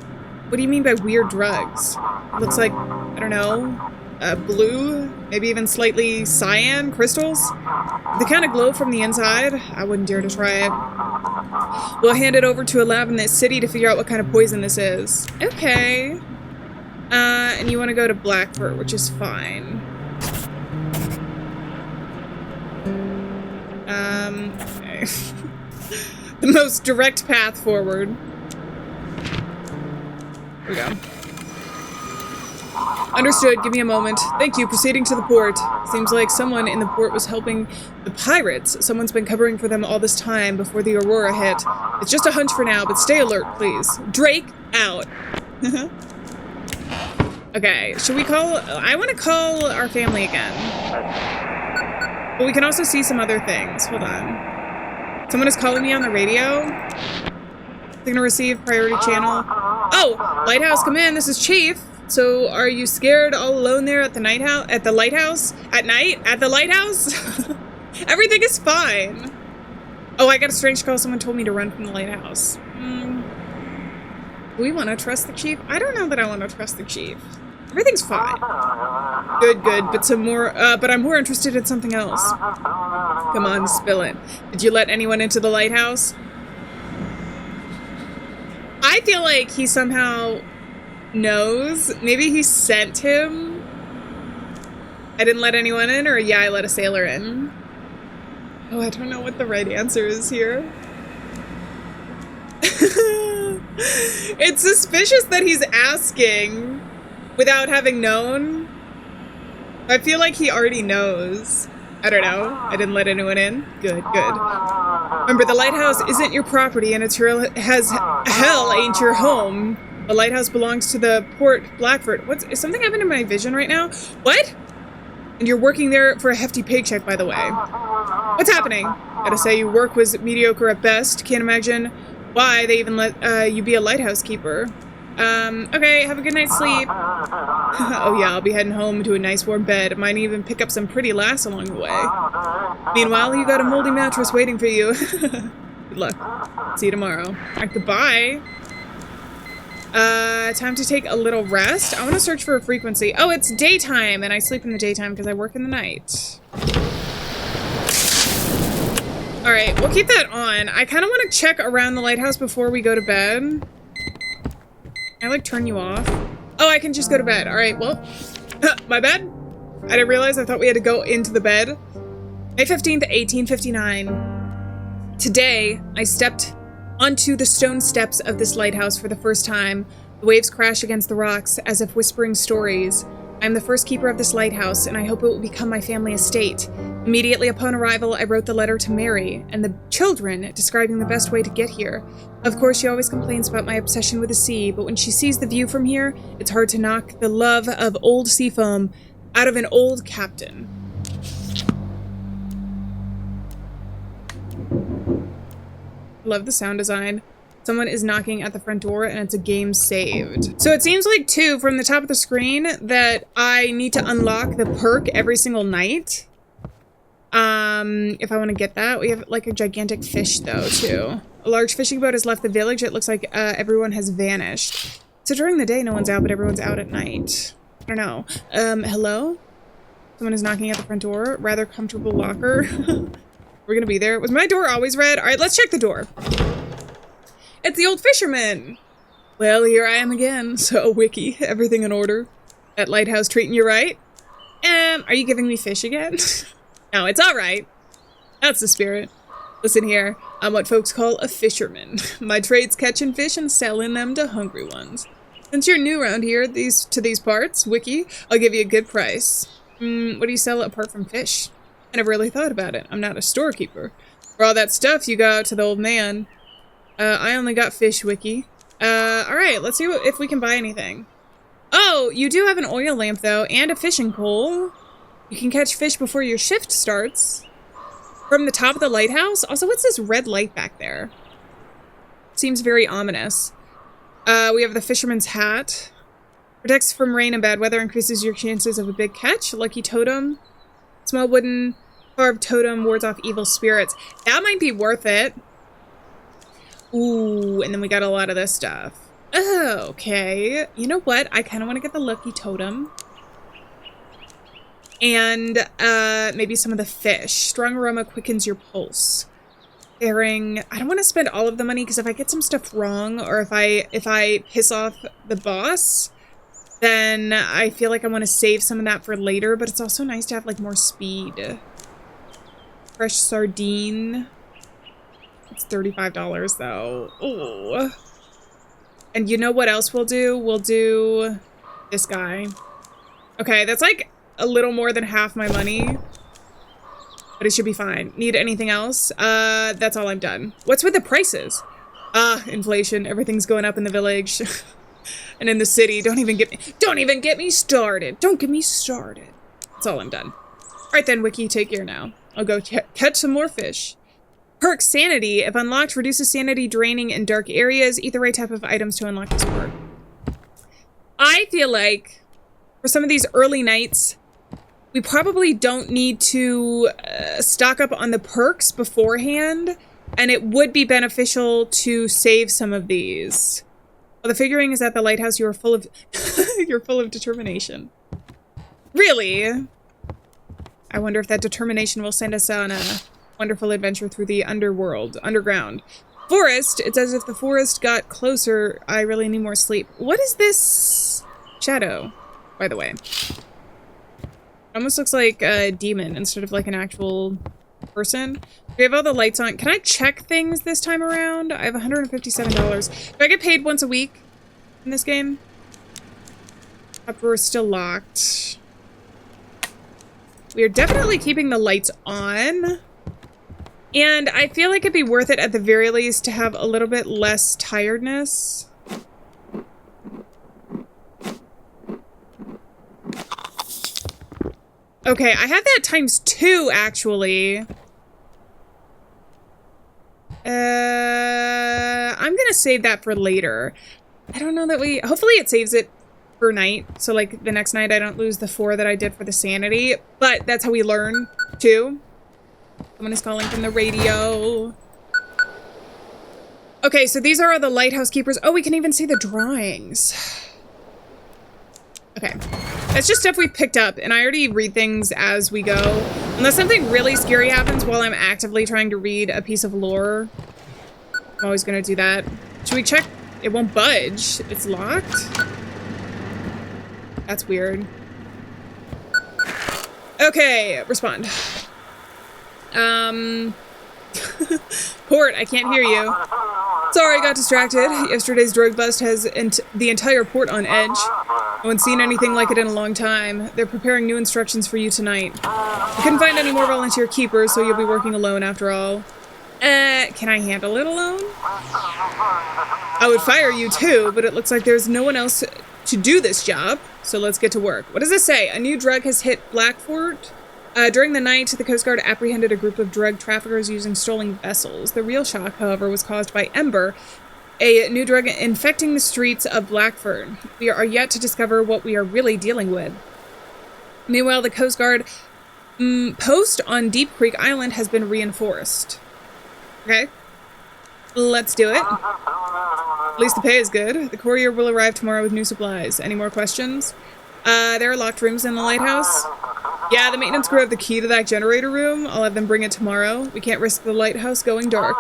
S1: What do you mean by weird drugs? Looks like, I don't know, blue, maybe even slightly cyan crystals? They kind of glow from the inside. I wouldn't dare to try it. We'll hand it over to a lab in this city to figure out what kind of poison this is. Okay. And you want to go to Blackford, which is fine. Okay. The most direct path forward. Here we go. Understood. Give me a moment. Thank you. Proceeding to the port. Seems like someone in the port was helping the pirates. Someone's been covering for them all this time before the Aurora hit. It's just a hunch for now, but stay alert, please. Drake, out. Okay, should we call... I want to call our family again. But we can also see some other things. Hold on. Someone is calling me on the radio. They're going to receive priority channel. Oh, Lighthouse, come in. This is Chief. So, are you scared all alone there at the lighthouse? At night? At the lighthouse? Everything is fine. Oh, I got a strange call. Someone told me to run from the lighthouse. Do we want to trust the chief? I don't know that I want to trust the chief. Everything's fine. Good, but but I'm more interested in something else. Come on, spill it. Did you let anyone into the lighthouse? I feel like he somehow knows. Maybe he sent him. I didn't let anyone in, or yeah, I let a sailor in. Oh, I don't know what the right answer is here. It's suspicious that he's asking without having known. I feel like he already knows. I don't know. I didn't let anyone in. Good. Remember, the lighthouse isn't your property, and hell ain't your home. The lighthouse belongs to the Port Blackford. Is something happening in my vision right now? What? And you're working there for a hefty paycheck, by the way. What's happening? Gotta say, your work was mediocre at best. Can't imagine why they even let you be a lighthouse keeper. Okay, have a good night's sleep. Oh yeah, I'll be heading home to a nice warm bed. Might even pick up some pretty laughs along the way. Meanwhile, you got a moldy mattress waiting for you. Good luck. See you tomorrow. Alright, goodbye. Time to take a little rest. I want to search for a frequency. Oh, it's daytime, and I sleep in the daytime because I work in the night. All right, we'll keep that on. I kind of want to check around the lighthouse before we go to bed. Can I, like, turn you off? Oh, I can just go to bed. All right, well, my bad. I didn't realize. I thought we had to go into the bed. May 15th, 1859. Today, I stepped onto the stone steps of this lighthouse for the first time. The waves crash against the rocks as if whispering stories. I am the first keeper of this lighthouse, and I hope it will become my family estate. Immediately upon arrival, I wrote the letter to Mary and the children, describing the best way to get here. Of course, she always complains about my obsession with the sea, but when she sees the view from here, it's hard to knock the love of old seafoam out of an old captain. Love the sound design. Someone is knocking at the front door and it's a game saved. So it seems like, too, from the top of the screen that I need to unlock the perk every single night. If I want to get that. We have like a gigantic fish though, too. A large fishing boat has left the village. It looks like everyone has vanished. So during the day, no one's out, but everyone's out at night. I don't know. Hello? Someone is knocking at the front door. Rather comfortable locker. We're gonna be there. Was my door always red? All right, let's check the door. It's the old fisherman. Well, here I am again. So, Wiki, everything in order? That lighthouse treating you right? Are you giving me fish again? No, it's all right. That's the spirit. Listen here, I'm what folks call a fisherman. My trade's catching fish and selling them to hungry ones. Since you're new around here, to these parts, Wiki, I'll give you a good price. What do you sell apart from fish? I never really thought about it. I'm not a storekeeper. For all that stuff you got to the old man. I only got fish, Wiki. Alright, let's see if we can buy anything. Oh, you do have an oil lamp, though, and a fishing pole. You can catch fish before your shift starts. From the top of the lighthouse? Also, what's this red light back there? Seems very ominous. We have the fisherman's hat. Protects from rain and bad weather, increases your chances of a big catch. Lucky totem. Small wooden carved totem wards off evil spirits. That might be worth it. Ooh, and then we got a lot of this stuff. Oh, okay. You know what? I kind of want to get the lucky totem. And maybe some of the fish. Strong aroma quickens your pulse. Airing. I don't want to spend all of the money because if I get some stuff wrong or if I piss off the boss, then I feel like I want to save some of that for later. But it's also nice to have like more speed. Fresh sardine. It's $35 though. Ooh. And you know what else we'll do? We'll do this guy. Okay, that's like a little more than half my money. But it should be fine. Need anything else? That's all I'm done. What's with the prices? Inflation. Everything's going up in the village. And in the city. Don't even get me started. Don't get me started. That's all I'm done. Alright then, Wiki, take care now. I'll go catch some more fish. Perk Sanity. If unlocked, reduces sanity draining in dark areas. Eat the right type of items to unlock this perk. I feel like for some of these early nights, we probably don't need to stock up on the perks beforehand, and it would be beneficial to save some of these. Well, the figuring is at the lighthouse. You are full of you're full of determination. Really? I wonder if that determination will send us on a wonderful adventure through the underground. Forest. It's as if the forest got closer. I really need more sleep. What is this shadow, by the way? Almost looks like a demon instead of like an actual person. We have all the lights on. Can I check things this time around? I have $157. Do I get paid once a week in this game? Top drawer is still locked. We are definitely keeping the lights on. And I feel like it'd be worth it at the very least to have a little bit less tiredness. Okay, I have that times 2, actually. I'm gonna save that for later. I don't know that hopefully it saves it per night. So, like, the next night I don't lose the 4 that I did for the sanity. But that's how we learn, too. Someone is calling from the radio. Okay, so these are all the lighthouse keepers. Oh, we can even see the drawings. Okay. That's just stuff we picked up, and I already read things as we go. Unless something really scary happens while I'm actively trying to read a piece of lore. I'm always gonna do that. Should we check? It won't budge. It's locked? That's weird. Okay, respond. Port, I can't hear you. Sorry, I got distracted. Yesterday's drug bust has the entire port on edge. No one's seen anything like it in a long time. They're preparing new instructions for you tonight. I couldn't find any more volunteer keepers, so you'll be working alone after all. Can I handle it alone? I would fire you too, but it looks like there's no one else to do this job, so let's get to work. What does this say? A new drug has hit Blackfort. During the night, the Coast Guard apprehended a group of drug traffickers using stolen vessels. The real shock, however, was caused by Ember, a new drug infecting the streets of Blackfort. We are yet to discover what we are really dealing with. Meanwhile, the Coast Guard post on Deep Creek Island has been reinforced. Okay, let's do it. At least the pay is good. The courier will arrive tomorrow with new supplies. Any more questions? There are locked rooms in the lighthouse. Yeah, the maintenance crew have the key to that generator room. I'll have them bring it tomorrow. We can't risk the lighthouse going dark.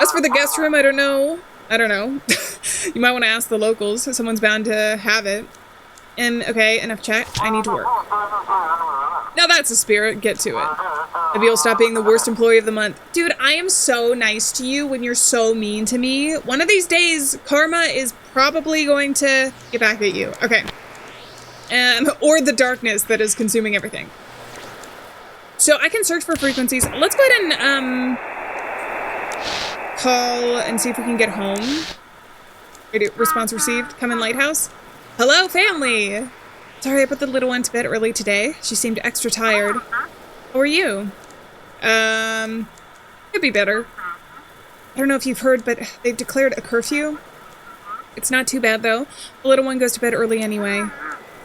S1: As for the guest room, I don't know. You might want to ask the locals. Someone's bound to have it. And, okay, enough chat. I need to work. Now that's a spirit. Get to it. Maybe you'll stop being the worst employee of the month. Dude, I am so nice to you when you're so mean to me. One of these days, karma is probably going to get back at you. Okay. Or the darkness that is consuming everything. So I can search for frequencies. Let's go ahead and call and see if we can get home. Response received. Come in, Lighthouse. Hello, family. Sorry, I put the little one to bed early today. She seemed extra tired. How are you? Could be better. I don't know if you've heard, but they've declared a curfew. It's not too bad, though. The little one goes to bed early anyway.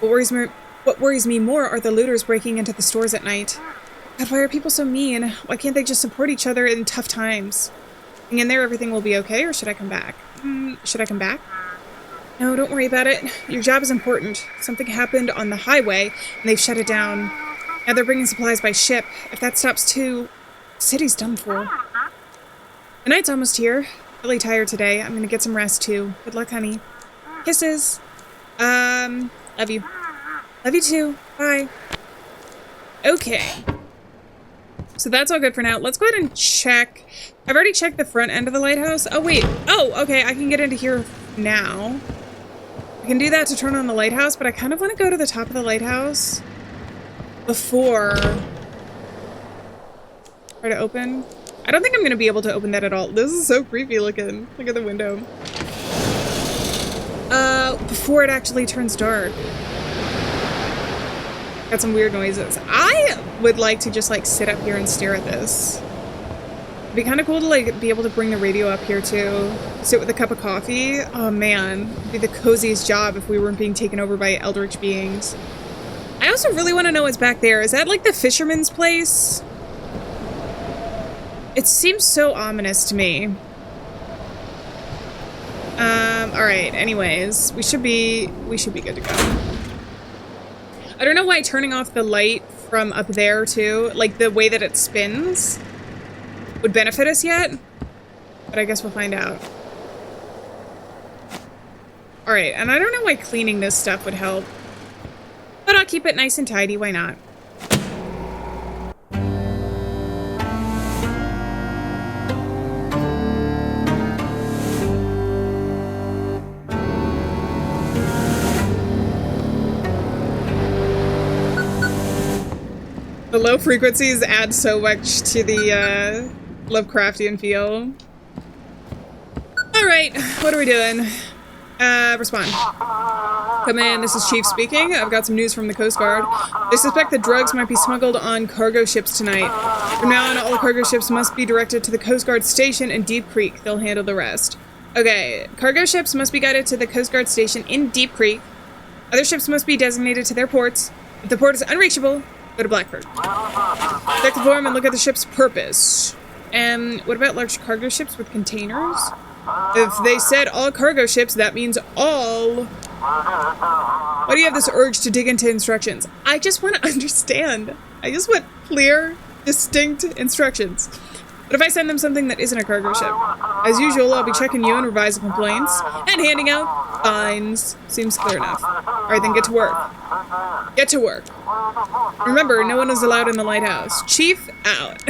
S1: What worries me more are the looters breaking into the stores at night. God, why are people so mean? Why can't they just support each other in tough times? Hang in there, everything will be okay, or should I come back? Should I come back? No, don't worry about it. Your job is important. Something happened on the highway, and they've shut it down. Now they're bringing supplies by ship. If that stops too, the city's done for. The night's almost here. Really tired today. I'm gonna get some rest, too. Good luck, honey. Kisses. Love you. Love you too. Bye. Okay. So that's all good for now. Let's go ahead and check. I've already checked the front end of the lighthouse. Oh, wait. Oh, okay. I can get into here now. can do that to turn on the lighthouse, but I kind of want to go to the top of the lighthouse before try to open. I don't think I'm going to be able to open that at all. This is so creepy looking. Look at the window. Before it actually turns dark. Got some weird noises. I would like to just like sit up here and stare at this. It'd be kind of cool to like be able to bring the radio up here too. Sit with a cup of coffee. Oh man, it'd be the coziest job if we weren't being taken over by eldritch beings. I also really want to know what's back there. Is that like the fisherman's place? It seems so ominous to me. Alright, anyways, we should be good to go. I don't know why turning off the light from up there too, like the way that it spins, would benefit us yet, but I guess we'll find out. Alright, and I don't know why cleaning this stuff would help, but I'll keep it nice and tidy, why not? The low frequencies add so much to the Lovecraftian feel. Alright, what are we doing? Respond. Come in, this is Chief speaking. I've got some news from the Coast Guard. They suspect that drugs might be smuggled on cargo ships tonight. From now on, all cargo ships must be directed to the Coast Guard station in Deep Creek. They'll handle the rest. Okay, cargo ships must be guided to the Coast Guard station in Deep Creek. Other ships must be designated to their ports. If the port is unreachable, go to Blackford. Check the form and look at the ship's purpose. And what about large cargo ships with containers? If they said all cargo ships, that means all. Why do you have this urge to dig into instructions? I just want to understand. I just want clear, distinct instructions. But if I send them something that isn't a cargo ship? As usual, I'll be checking you and revising complaints and handing out fines. Seems clear enough. Alright, then get to work. Get to work. Remember, no one is allowed in the lighthouse. Chief, out.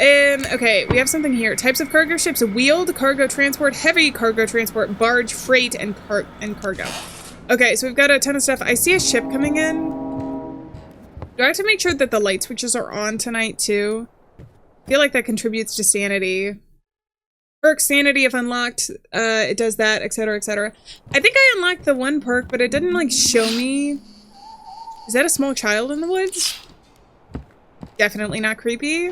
S1: Okay, we have something here. Types of cargo ships: wheeled cargo transport, heavy cargo transport, barge, freight, and cargo. Okay, so we've got a ton of stuff. I see a ship coming in. Do I have to make sure that the light switches are on tonight, too? I feel like that contributes to sanity. Perk sanity if unlocked, it does that, etc., etc. I think I unlocked the one perk, but it didn't, like, show me. Is that a small child in the woods? Definitely not creepy.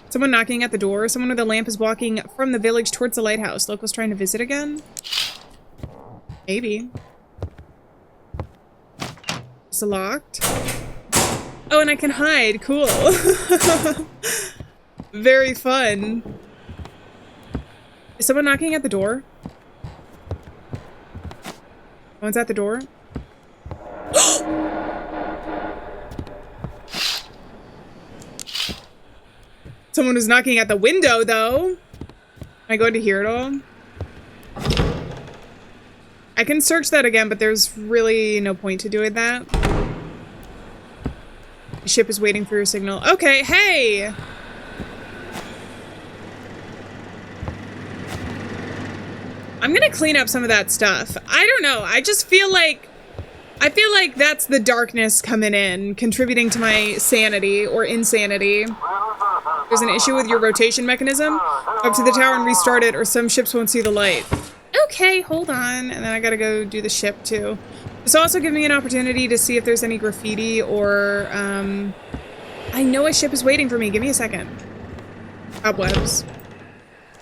S1: Someone knocking at the door. Someone with a lamp is walking from the village towards the lighthouse. Locals trying to visit again? Maybe. Is it locked? Oh, and I can hide. Cool. Very fun. Is someone knocking at the door? Someone's at the door? Someone was knocking at the window, though. Am I going to hear it all? I can search that again, but there's really no point to doing that. The ship is waiting for your signal. Okay, hey! I'm gonna clean up some of that stuff. I don't know. I just feel like that's the darkness coming in, contributing to my sanity or insanity. There's an issue with your rotation mechanism. Go up to the tower and restart it, or some ships won't see the light. Okay, hold on. And then I gotta go do the ship, too. This will also give me an opportunity to see if there's any graffiti or, I know a ship is waiting for me. Give me a second. Cobwebs.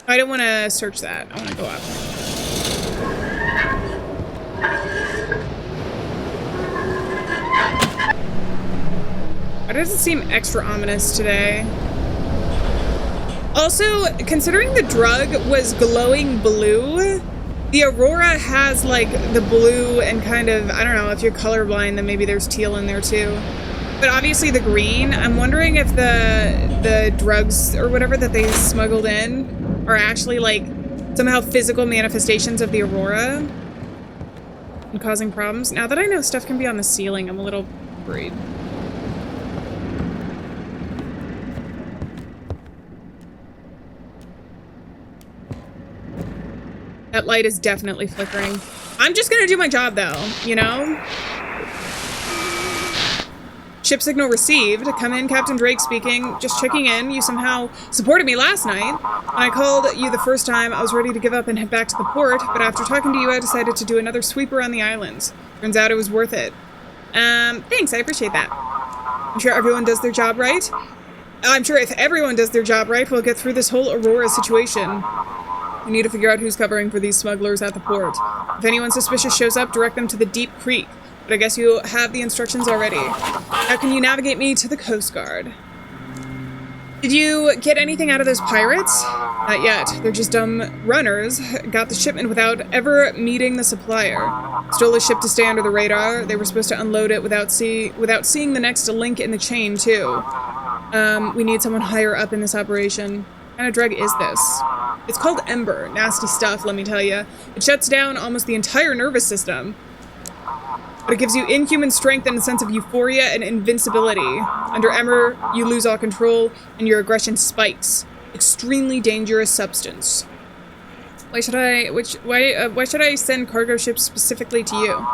S1: I don't want to search that. I want to go up. Why does it seem extra ominous today? Also, considering the drug was glowing blue, the Aurora has, like, the blue and kind of, I don't know, if you're colorblind, then maybe there's teal in there, too. But obviously the green, I'm wondering if the drugs or whatever that they smuggled in are actually, like, somehow physical manifestations of the Aurora and causing problems. Now that I know stuff can be on the ceiling, I'm a little worried. That light is definitely flickering. I'm just gonna do my job, though, you know? Ship signal received. Come in, Captain Drake speaking. Just checking in. You somehow supported me last night. When I called you the first time, I was ready to give up and head back to the port, but after talking to you, I decided to do another sweep around the islands. Turns out it was worth it. Thanks, I appreciate that. I'm sure everyone does their job right. I'm sure if everyone does their job right, we'll get through this whole Aurora situation. We need to figure out who's covering for these smugglers at the port. If anyone suspicious shows up, direct them to the Deep Creek. But I guess you have the instructions already. How can you navigate me to the Coast Guard? Did you get anything out of those pirates? Not yet. They're just dumb runners. Got the shipment without ever meeting the supplier. Stole a ship to stay under the radar. They were supposed to unload it without seeing the next link in the chain, too. We need someone higher up in this operation. What kind of drug is this? It's called Ember. Nasty stuff, let me tell you. It shuts down almost the entire nervous system. But it gives you inhuman strength and a sense of euphoria and invincibility. Under Ember, you lose all control and your aggression spikes. Extremely dangerous substance. Why should I send cargo ships specifically to you?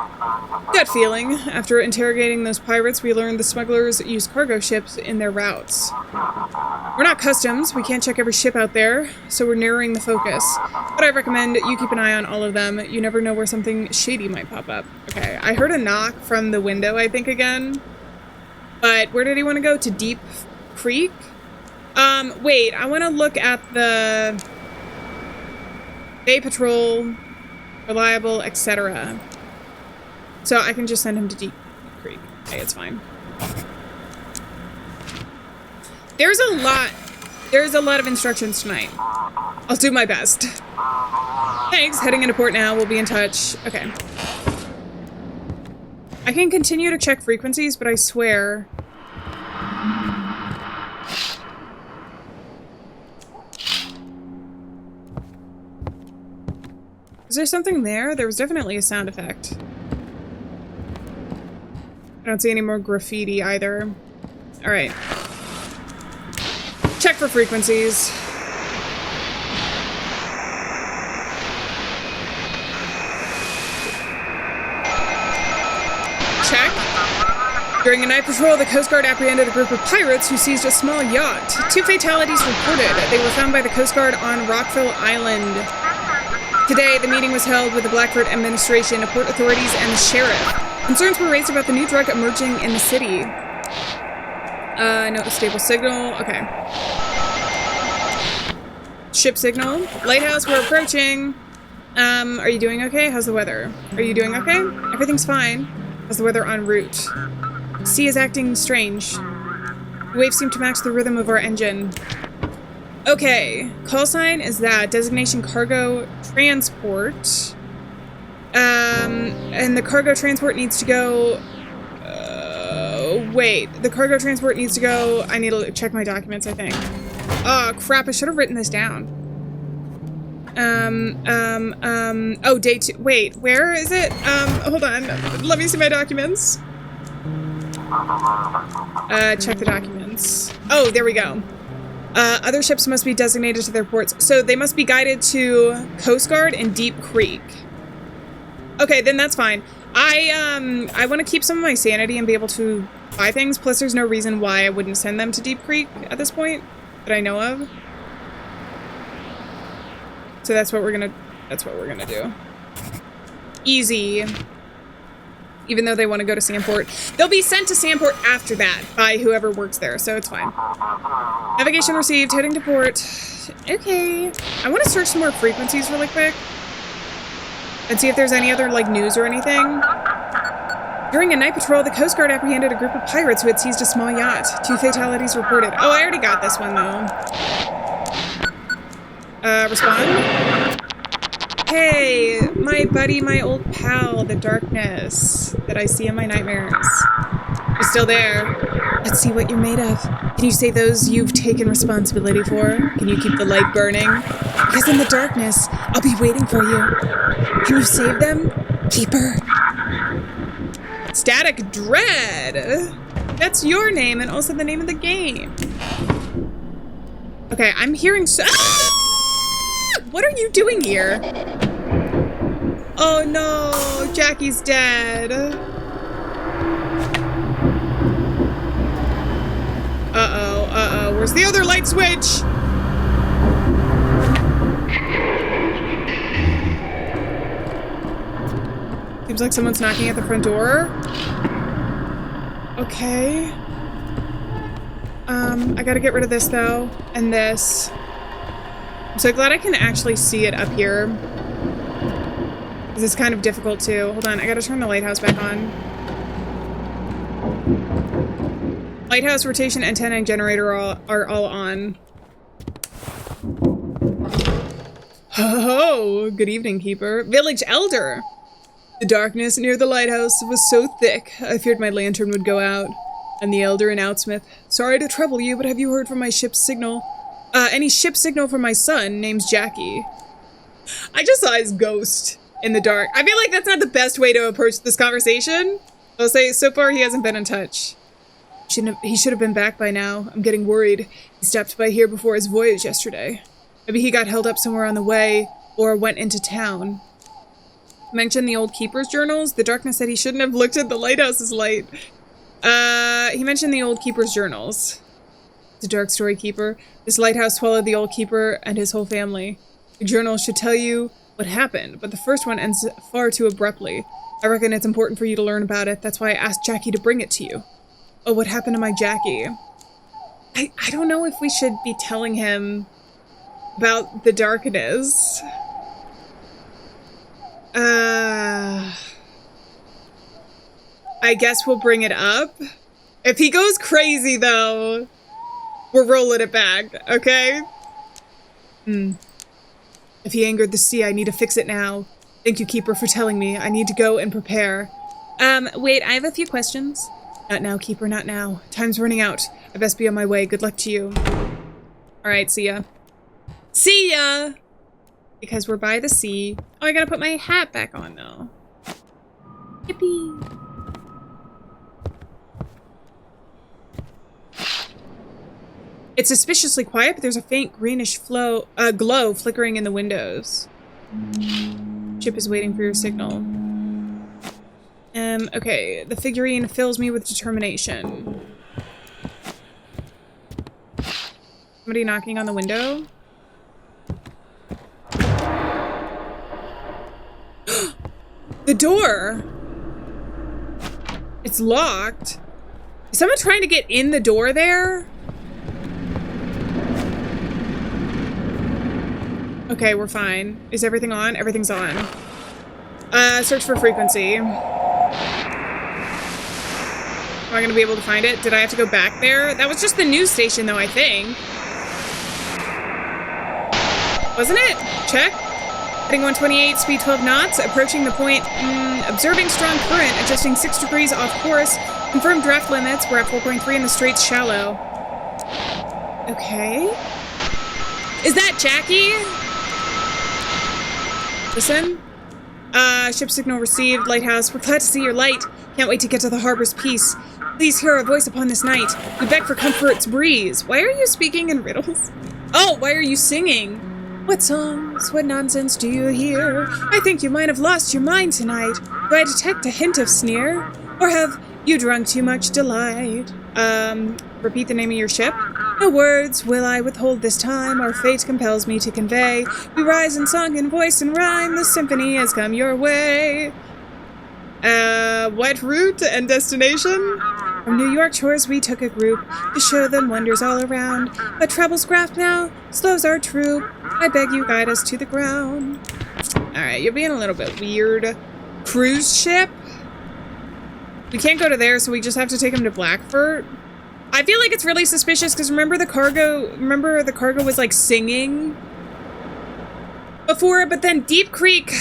S1: Gut feeling. After interrogating those pirates, we learned the smugglers use cargo ships in their routes. We're not customs. We can't check every ship out there, so we're narrowing the focus. But I recommend you keep an eye on all of them. You never know where something shady might pop up. Okay, I heard a knock from the window, I think, again. But where did he want to go? To Deep Creek? Wait, I want to look at the Bay Patrol, reliable, etc. So I can just send him to Deep Creek. Okay, it's fine. There's a lot of instructions tonight. I'll do my best. Thanks, heading into port now. We'll be in touch. Okay. I can continue to check frequencies, but I swear... Is there something there? There was definitely a sound effect. I don't see any more graffiti either. Alright. Check for frequencies. Check. During a night patrol, the Coast Guard apprehended a group of pirates who seized a small yacht. 2 fatalities reported. They were found by the Coast Guard on Rockville Island. Today, the meeting was held with the Blackford administration, the port authorities, and the sheriff. Concerns were raised about the new drug emerging in the city. Note the stable signal. Okay. Ship signal. Lighthouse, we're approaching. Are you doing okay? How's the weather? Are you doing okay? Everything's fine. How's the weather en route? Sea is acting strange. The waves seem to match the rhythm of our engine. Okay, call sign is that. Designation cargo transport. And the cargo transport needs to go... wait, the cargo transport needs to go... I need to check my documents, I think. Oh, crap, I should have written this down. Oh, day 2. Wait, where is it? Hold on. Let me see my documents. Check the documents. Oh, there we go. Other ships must be designated to their ports. So they must be guided to Coast Guard and Deep Creek. Okay, then that's fine. I want to keep some of my sanity and be able to buy things. Plus, there's no reason why I wouldn't send them to Deep Creek at this point that I know of. So that's what we're gonna do. Easy. Even though they want to go to Sandport. They'll be sent to Sandport after that by whoever works there, so it's fine. Navigation received, heading to port. Okay. I want to search some more frequencies really quick. And see if there's any other, like, news or anything. During a night patrol, the Coast Guard apprehended a group of pirates who had seized a small yacht. 2 fatalities reported. Oh, I already got this one, though. Respond? Hey, my buddy, my old pal, the darkness that I see in my nightmares. You're still there. Let's see what you're made of. Can you say those you've taken responsibility for? Can you keep the light burning? Because in the darkness, I'll be waiting for you. Can you save them? Keeper. Static Dread. That's your name and also the name of the game. Okay, I'm hearing so- Ah! What are you doing here? Oh no, Jackie's dead. Uh-oh. Where's the other light switch? Seems like someone's knocking at the front door. Okay. I gotta get rid of this though, and this. I'm so glad I can actually see it up here. This is kind of difficult too. Hold on, I gotta turn the lighthouse back on. Lighthouse, rotation, antenna, and generator are all on. Oh, good evening, Keeper. Village Elder! The darkness near the lighthouse was so thick, I feared my lantern would go out. I'm the Elder in Outsmith. Sorry to trouble you, but have you heard from my ship's signal? Any ship signal from my son, name's Jackie. I just saw his ghost in the dark. I feel like that's not the best way to approach this conversation. I'll say, so far he hasn't been in touch. He should have been back by now. I'm getting worried. He stopped by here before his voyage yesterday. Maybe he got held up somewhere on the way, or went into town. Mentioned the old keeper's journals. The darkness said he shouldn't have looked at the lighthouse's light. He mentioned the old keeper's journals. It's a dark story, Keeper. This lighthouse swallowed the old keeper and his whole family. The journals should tell you what happened, but the first one ends far too abruptly. I reckon it's important for you to learn about it. That's why I asked Jackie to bring it to you. Oh, what happened to my Jackie? I don't know if we should be telling him about the darkness. I guess we'll bring it up. If he goes crazy, though, we're rolling it back, okay? If he angered the sea, I need to fix it now. Thank you, Keeper, for telling me. I need to go and prepare. Wait, I have a few questions. Not now, Keeper, not now. Time's running out. I best be on my way. Good luck to you. Alright, see ya. See ya! Because we're by the sea. Oh, I gotta put my hat back on, though. Yippee! It's suspiciously quiet, but there's a faint greenish glow flickering in the windows. Ship is waiting for your signal. Okay, the figurine fills me with determination. Somebody knocking on the window? The door! It's locked. Is someone trying to get in the door there? Okay, we're fine. Is everything on? Everything's on. Search for frequency. Am I gonna be able to find it? Did I have to go back there? That was just the news station, though, I think. Wasn't it? Check. Heading 128, speed 12 knots, approaching the point. Observing strong current, adjusting 6 degrees off course. Confirmed draft limits. We're at 4.3 and the strait's shallow. Okay. Is that Jackie? Listen. Ship signal received. Lighthouse, we're glad to see your light. Can't wait to get to the harbor's peace. Please hear our voice upon this night. We beg for comfort's breeze. Why are you speaking in riddles? Oh, why are you singing? What songs, what nonsense do you hear? I think you might have lost your mind tonight. Do I detect a hint of sneer? Or have you drunk too much delight? Repeat the name of your ship? No words will I withhold this time. Our fate compels me to convey. We rise in song and voice and rhyme. The symphony has come your way. What route and destination? From New York shores we took a group to show them wonders all around. But trouble's graft now slows our troop. I beg you guide us to the ground. Alright, you're being a little bit weird. Cruise ship? We can't go to there, so we just have to take him to Blackford. I feel like it's really suspicious because remember the cargo was like singing before, but then Deep Creek.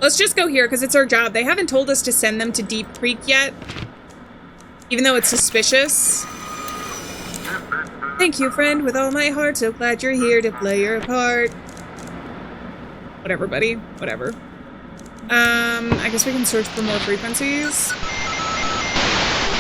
S1: Let's just go here because it's our job. They haven't told us to send them to Deep Creek yet, even though it's suspicious. Thank you, friend, with all my heart. So glad you're here to play your part. Whatever, buddy. Whatever. I guess we can search for more frequencies.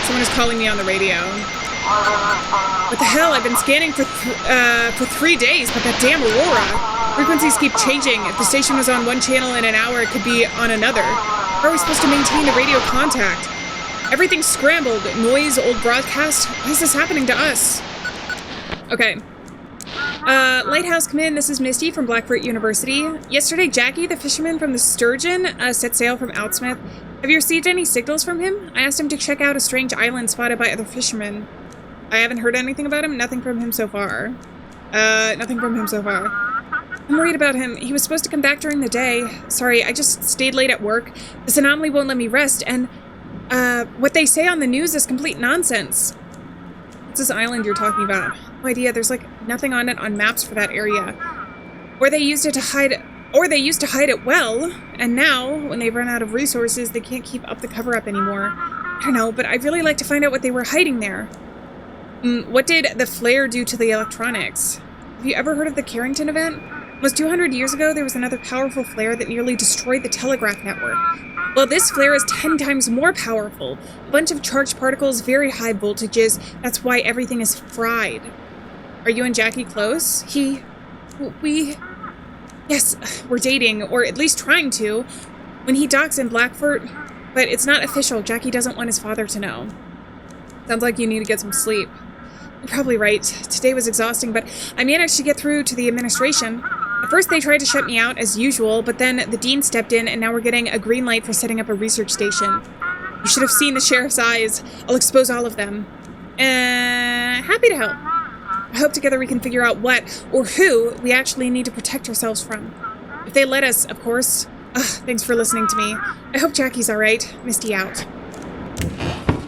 S1: Someone is calling me on the radio. What the hell? I've been scanning for 3 days, but that damn Aurora. Frequencies keep changing. If the station was on one channel in an hour, it could be on another. How are we supposed to maintain the radio contact? Everything's scrambled. Noise, old broadcast. Why is this happening to us? Okay. Lighthouse, come in. This is Misty from Blackfoot University. Yesterday, Jackie, the fisherman from the Sturgeon, set sail from Outsmith. Have you received any signals from him? I asked him to check out a strange island spotted by other fishermen. I haven't heard anything about him. Nothing from him so far. Nothing from him so far. I'm worried about him. He was supposed to come back during the day. Sorry, I just stayed late at work. This anomaly won't let me rest, and, what they say on the news is complete nonsense. What's this island you're talking about? No idea. There's, like, nothing on it on maps for that area. Or they used to hide it well, and now, when they've run out of resources, they can't keep up the cover-up anymore. I don't know, but I'd really like to find out what they were hiding there. What did the flare do to the electronics? Have you ever heard of the Carrington event? Almost 200 years ago, there was another powerful flare that nearly destroyed the telegraph network. Well, this flare is 10 times more powerful. A bunch of charged particles, very high voltages. That's why everything is fried. Are you and Jackie close? Yes, we're dating, or at least trying to. When he docks in Blackfoot, but it's not official. Jackie doesn't want his father to know. Sounds like you need to get some sleep. You're probably right. Today was exhausting, but I managed to get through to the administration. At first, they tried to shut me out, as usual, but then the dean stepped in, and now we're getting a green light for setting up a research station. You should have seen the sheriff's eyes. I'll expose all of them. Happy to help. I hope together we can figure out what, or who, we actually need to protect ourselves from. If they let us, of course. Thanks for listening to me. I hope Jackie's alright. Misty out.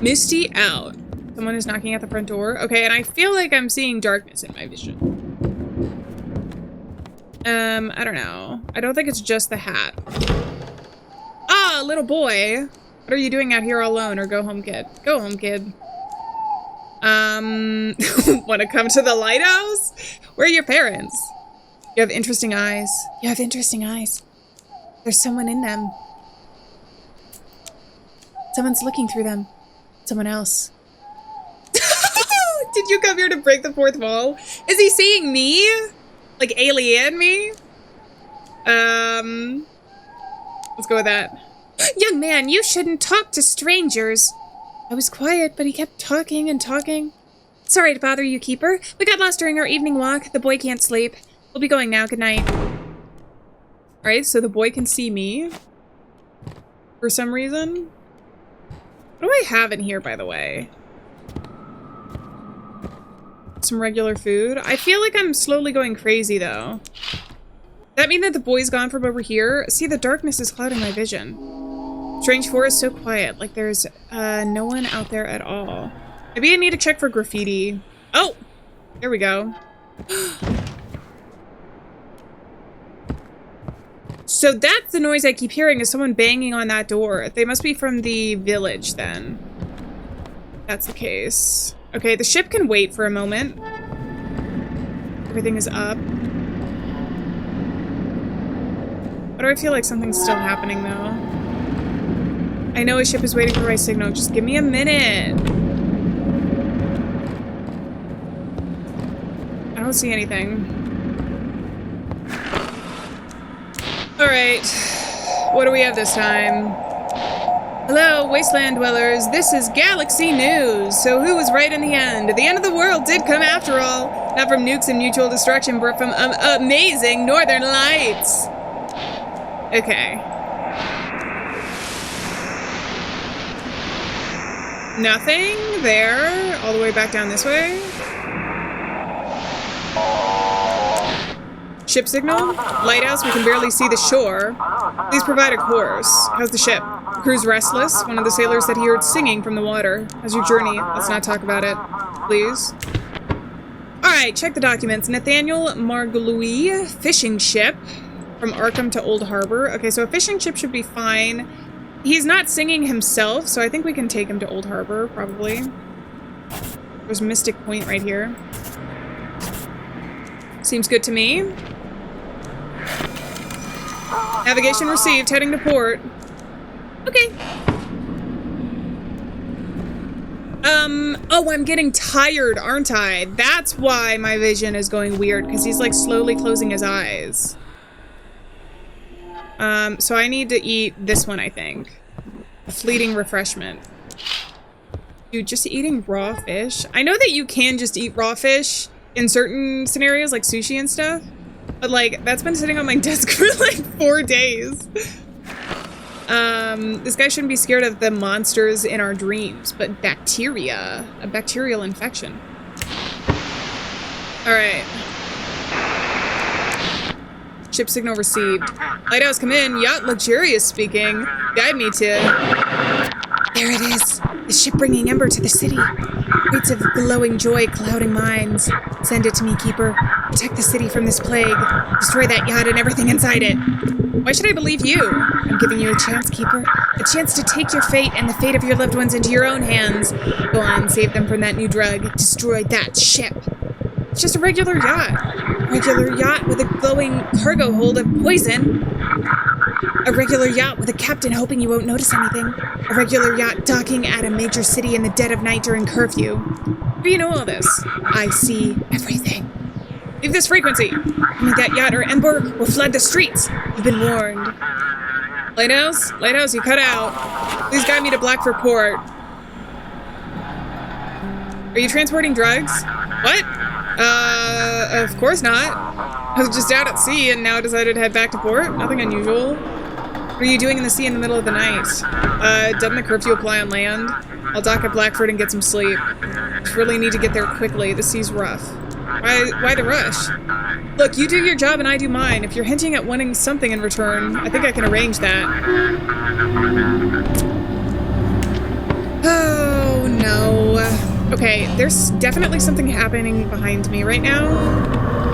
S1: Misty out. Someone is knocking at the front door. Okay, and I feel like I'm seeing darkness in my vision. I don't know. I don't think it's just the hat. Ah, little boy. What are you doing out here all alone? Or go home, kid. Go home, kid. Want to come to the lighthouse? Where are your parents? You have interesting eyes. You have interesting eyes. There's someone in them. Someone's looking through them. Someone else. Did you come here to break the fourth wall? Is he seeing me? Like Alieann me? Let's go with that.
S2: Young man, you shouldn't talk to strangers.
S1: I was quiet, but he kept talking and talking.
S2: Sorry to bother you, Keeper. We got lost during our evening walk. The boy can't sleep. We'll be going now. Good night.
S1: Alright, so the boy can see me. For some reason. What do I have in here, by the way? Some regular food. I feel like I'm slowly going crazy, though. Does that mean that the boy's gone from over here? See, the darkness is clouding my vision. Strange forest, so quiet. Like there's no one out there at all. Maybe I need to check for graffiti. Oh! There we go. So that's the noise I keep hearing, is someone banging on that door. They must be from the village, then. That's the case. Okay, the ship can wait for a moment. Everything is up. Why do I feel like something's still happening, though? I know a ship is waiting for my signal. Just give me a minute. I don't see anything. Alright. What do we have this time? Hello, Wasteland Dwellers. This is Galaxy News. So who was right in the end? The end of the world did come after all. Not from nukes and mutual destruction, but from amazing northern lights. Okay. Nothing there. All the way back down this way. Ship signal? Lighthouse, we can barely see the shore. Please provide a course. How's the ship? The crew's restless. One of the sailors said he heard singing from the water. How's your journey? Let's not talk about it. Please. Alright, check the documents. Nathaniel Margolui, fishing ship. From Arkham to Old Harbor. Okay, so a fishing ship should be fine. He's not singing himself, so I think we can take him to Old Harbor, probably. There's Mystic Point right here. Seems good to me. Navigation received, heading to port.
S2: Okay.
S1: Oh, I'm getting tired, aren't I? That's why my vision is going weird, because he's like slowly closing his eyes. So I need to eat this one, I think. A fleeting refreshment. Dude, just eating raw fish? I know that you can just eat raw fish in certain scenarios, like sushi and stuff. But, like, that's been sitting on my desk for, like, 4 days. This guy shouldn't be scared of the monsters in our dreams, but bacteria. A bacterial infection. Alright. Ship signal received. Lighthouse, come in. Yacht Luxurious speaking. Guide me to... There it is. The ship bringing ember to the city. Rates of glowing joy clouding minds. Send it to me, Keeper. Protect the city from this plague. Destroy that yacht and everything inside it. Why should I believe you? I'm giving you a chance, Keeper. A chance to take your fate and the fate of your loved ones into your own hands. Go on, save them from that new drug. Destroy that ship. It's just a regular yacht. A regular yacht with a glowing cargo hold of poison. A regular yacht with a captain hoping you won't notice anything. A regular yacht docking at a major city in the dead of night during curfew. How do you know all this? I see everything. Leave this frequency. Give me that yacht or ember will flood the streets. You've been warned. Lighthouse? Lighthouse, you cut out. Please guide me to Blackford Port. Are you transporting drugs? What? Of course not. I was just out at sea and now decided to head back to port. Nothing unusual. What are you doing in the sea in the middle of the night? Doesn't the curfew apply on land? I'll dock at Blackford and get some sleep. Just really need to get there quickly. The sea's rough. Why the rush? Look, you do your job and I do mine. If you're hinting at wanting something in return, I think I can arrange that. Oh, no. Okay, there's definitely something happening behind me right now.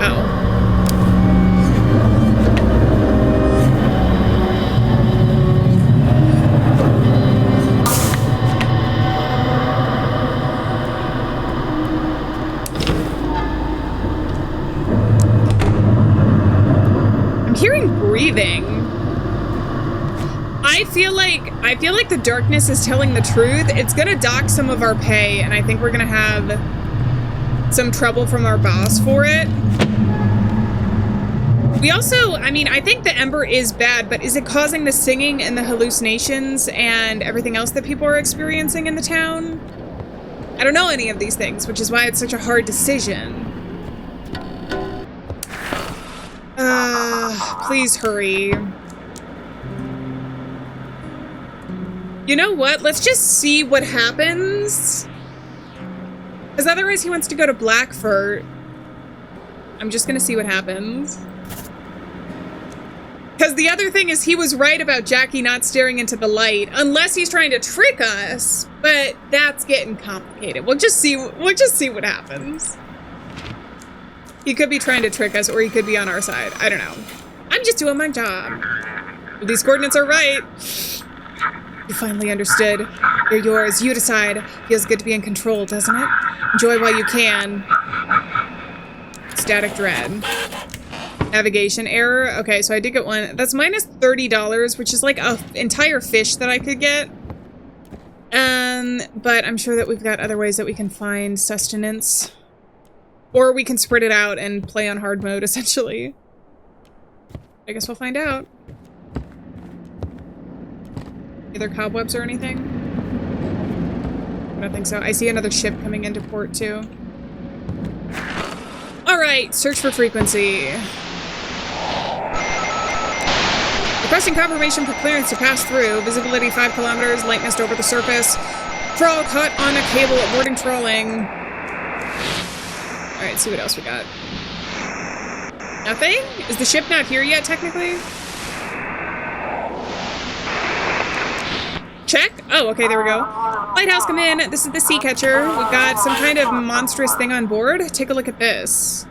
S1: Oh. I'm hearing breathing. I feel like the darkness is telling the truth. It's gonna dock some of our pay, and I think we're gonna have some trouble from our boss for it. We also, I mean, I think the ember is bad, but is it causing the singing and the hallucinations and everything else that people are experiencing in the town? I don't know any of these things, which is why it's such a hard decision. Please hurry. You know what? Let's just see what happens. Because otherwise he wants to go to Blackford. I'm just going to see what happens. Because the other thing is he was right about Jackie not staring into the light. Unless he's trying to trick us. But that's getting complicated. We'll just see what happens. He could be trying to trick us or he could be on our side. I don't know. I'm just doing my job. Well, these coordinates are right. You finally understood. They're yours. You decide. Feels good to be in control, doesn't it? Enjoy while you can. Static dread. Navigation error. Okay, so I did get one. That's minus $30, which is like an entire fish that I could get. But I'm sure that we've got other ways that we can find sustenance. Or we can spread it out and play on hard mode, essentially. I guess we'll find out. Either cobwebs or anything? I don't think so. I see another ship coming into port, too. Alright, search for frequency. Requesting confirmation for clearance to pass through. Visibility 5 kilometers, light mist over the surface. Trawl caught on a cable, aborting trawling. Alright, see what else we got. Nothing? Is the ship not here yet, technically? Check? Oh, okay, there we go. Lighthouse, come in. This is the Sea Catcher. We've got some kind of monstrous thing on board. Take a look at this.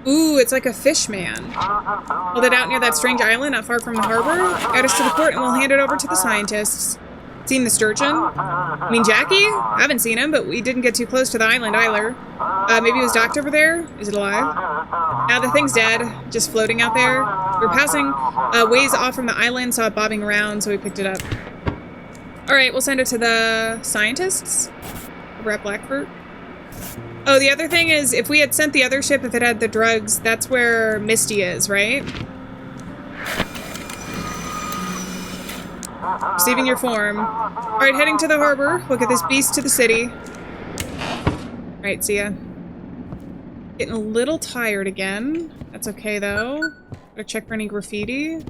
S1: Ooh, it's like a fish man. Hold it out near that strange island not far from the harbor. Guide us to the port and we'll hand it over to the scientists. Seen the sturgeon? I mean, Jackie? I haven't seen him, but we didn't get too close to the island either. Maybe it was docked over there? Is it alive? Now the thing's dead. Just floating out there. We were passing ways off from the island, saw it bobbing around, so we picked it up. Alright, we'll send it to the scientists. Over at Blackford. Oh, the other thing is, if we had sent the other ship, if it had the drugs, that's where Misty is, right? Receiving your form. Alright, heading to the harbor. We'll get this beast to the city. Alright, see ya. Getting a little tired again. That's okay, though. Gotta check for any graffiti.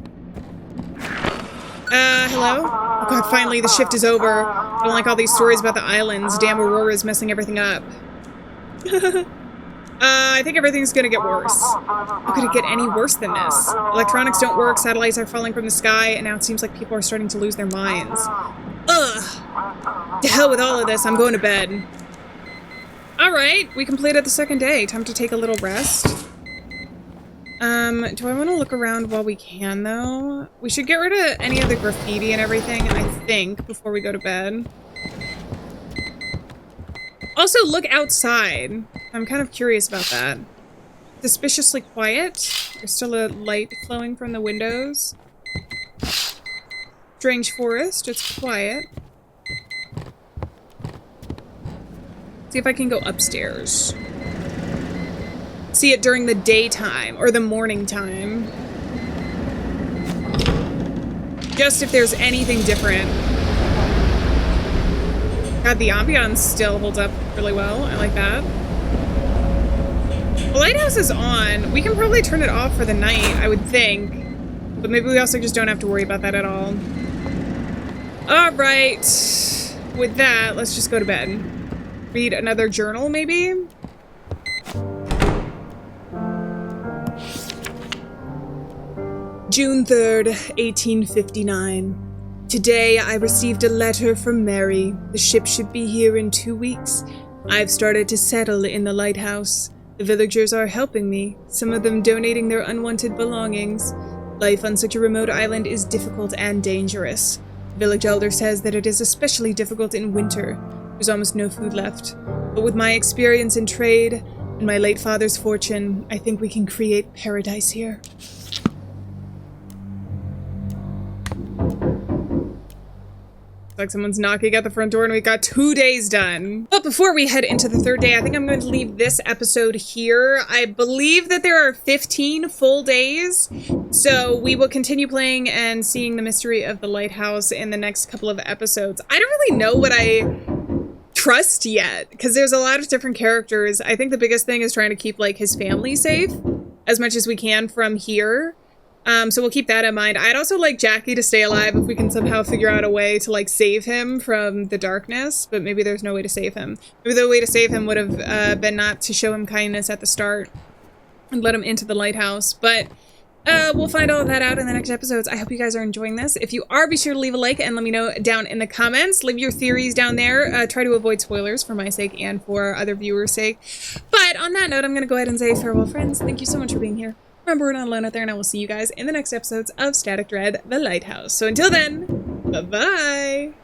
S1: Hello? Oh god, finally, the shift is over. I don't like all these stories about the islands. Damn, Aurora's messing everything up. I think everything's gonna get worse. How could it get any worse than this? Electronics don't work, satellites are falling from the sky, and now it seems like people are starting to lose their minds. Ugh! To hell with all of this, I'm going to bed. Alright, we completed the second day. Time to take a little rest. Do I want to look around while we can, though? We should get rid of any of the graffiti and everything, I think, before we go to bed. Also, look outside. I'm kind of curious about that. Suspiciously quiet. There's still a light flowing from the windows. Strange forest. It's quiet. See if I can go upstairs. See it during the daytime or the morning time. Just if there's anything different. God, the ambiance still holds up really well. I like that. The lighthouse is on. We can probably turn it off for the night, I would think. But maybe we also just don't have to worry about that at all. Alright. With that, let's just go to bed. Read another journal, maybe? June 3rd, 1859. Today, I received a letter from Mary. The ship should be here in 2 weeks. I've started to settle in the lighthouse. The villagers are helping me, some of them donating their unwanted belongings. Life on such a remote island is difficult and dangerous. The village elder says that it is especially difficult in winter. There's almost no food left. But with my experience in trade and my late father's fortune, I think we can create paradise here. Like someone's knocking at the front door and we got 2 days done. But before we head into the third day, I think I'm going to leave this episode here. I believe that there are 15 full days. So we will continue playing and seeing the mystery of the lighthouse in the next couple of episodes. I don't really know what I trust yet because there's a lot of different characters. I think the biggest thing is trying to keep like his family safe as much as we can from here. So we'll keep that in mind. I'd also like Jackie to stay alive if we can somehow figure out a way to like save him from the darkness, but maybe there's no way to save him. Maybe the way to save him would have been not to show him kindness at the start and let him into the lighthouse, but we'll find all of that out in the next episodes. I hope you guys are enjoying this. If you are, be sure to leave a like and let me know down in the comments. Leave your theories down there. Try to avoid spoilers for my sake and for other viewers' sake. But on that note, I'm going to go ahead and say farewell, friends. Thank you so much for being here. Remember, we're not alone out there, and I will see you guys in the next episodes of Static Dread, The Lighthouse. So until then, bye-bye!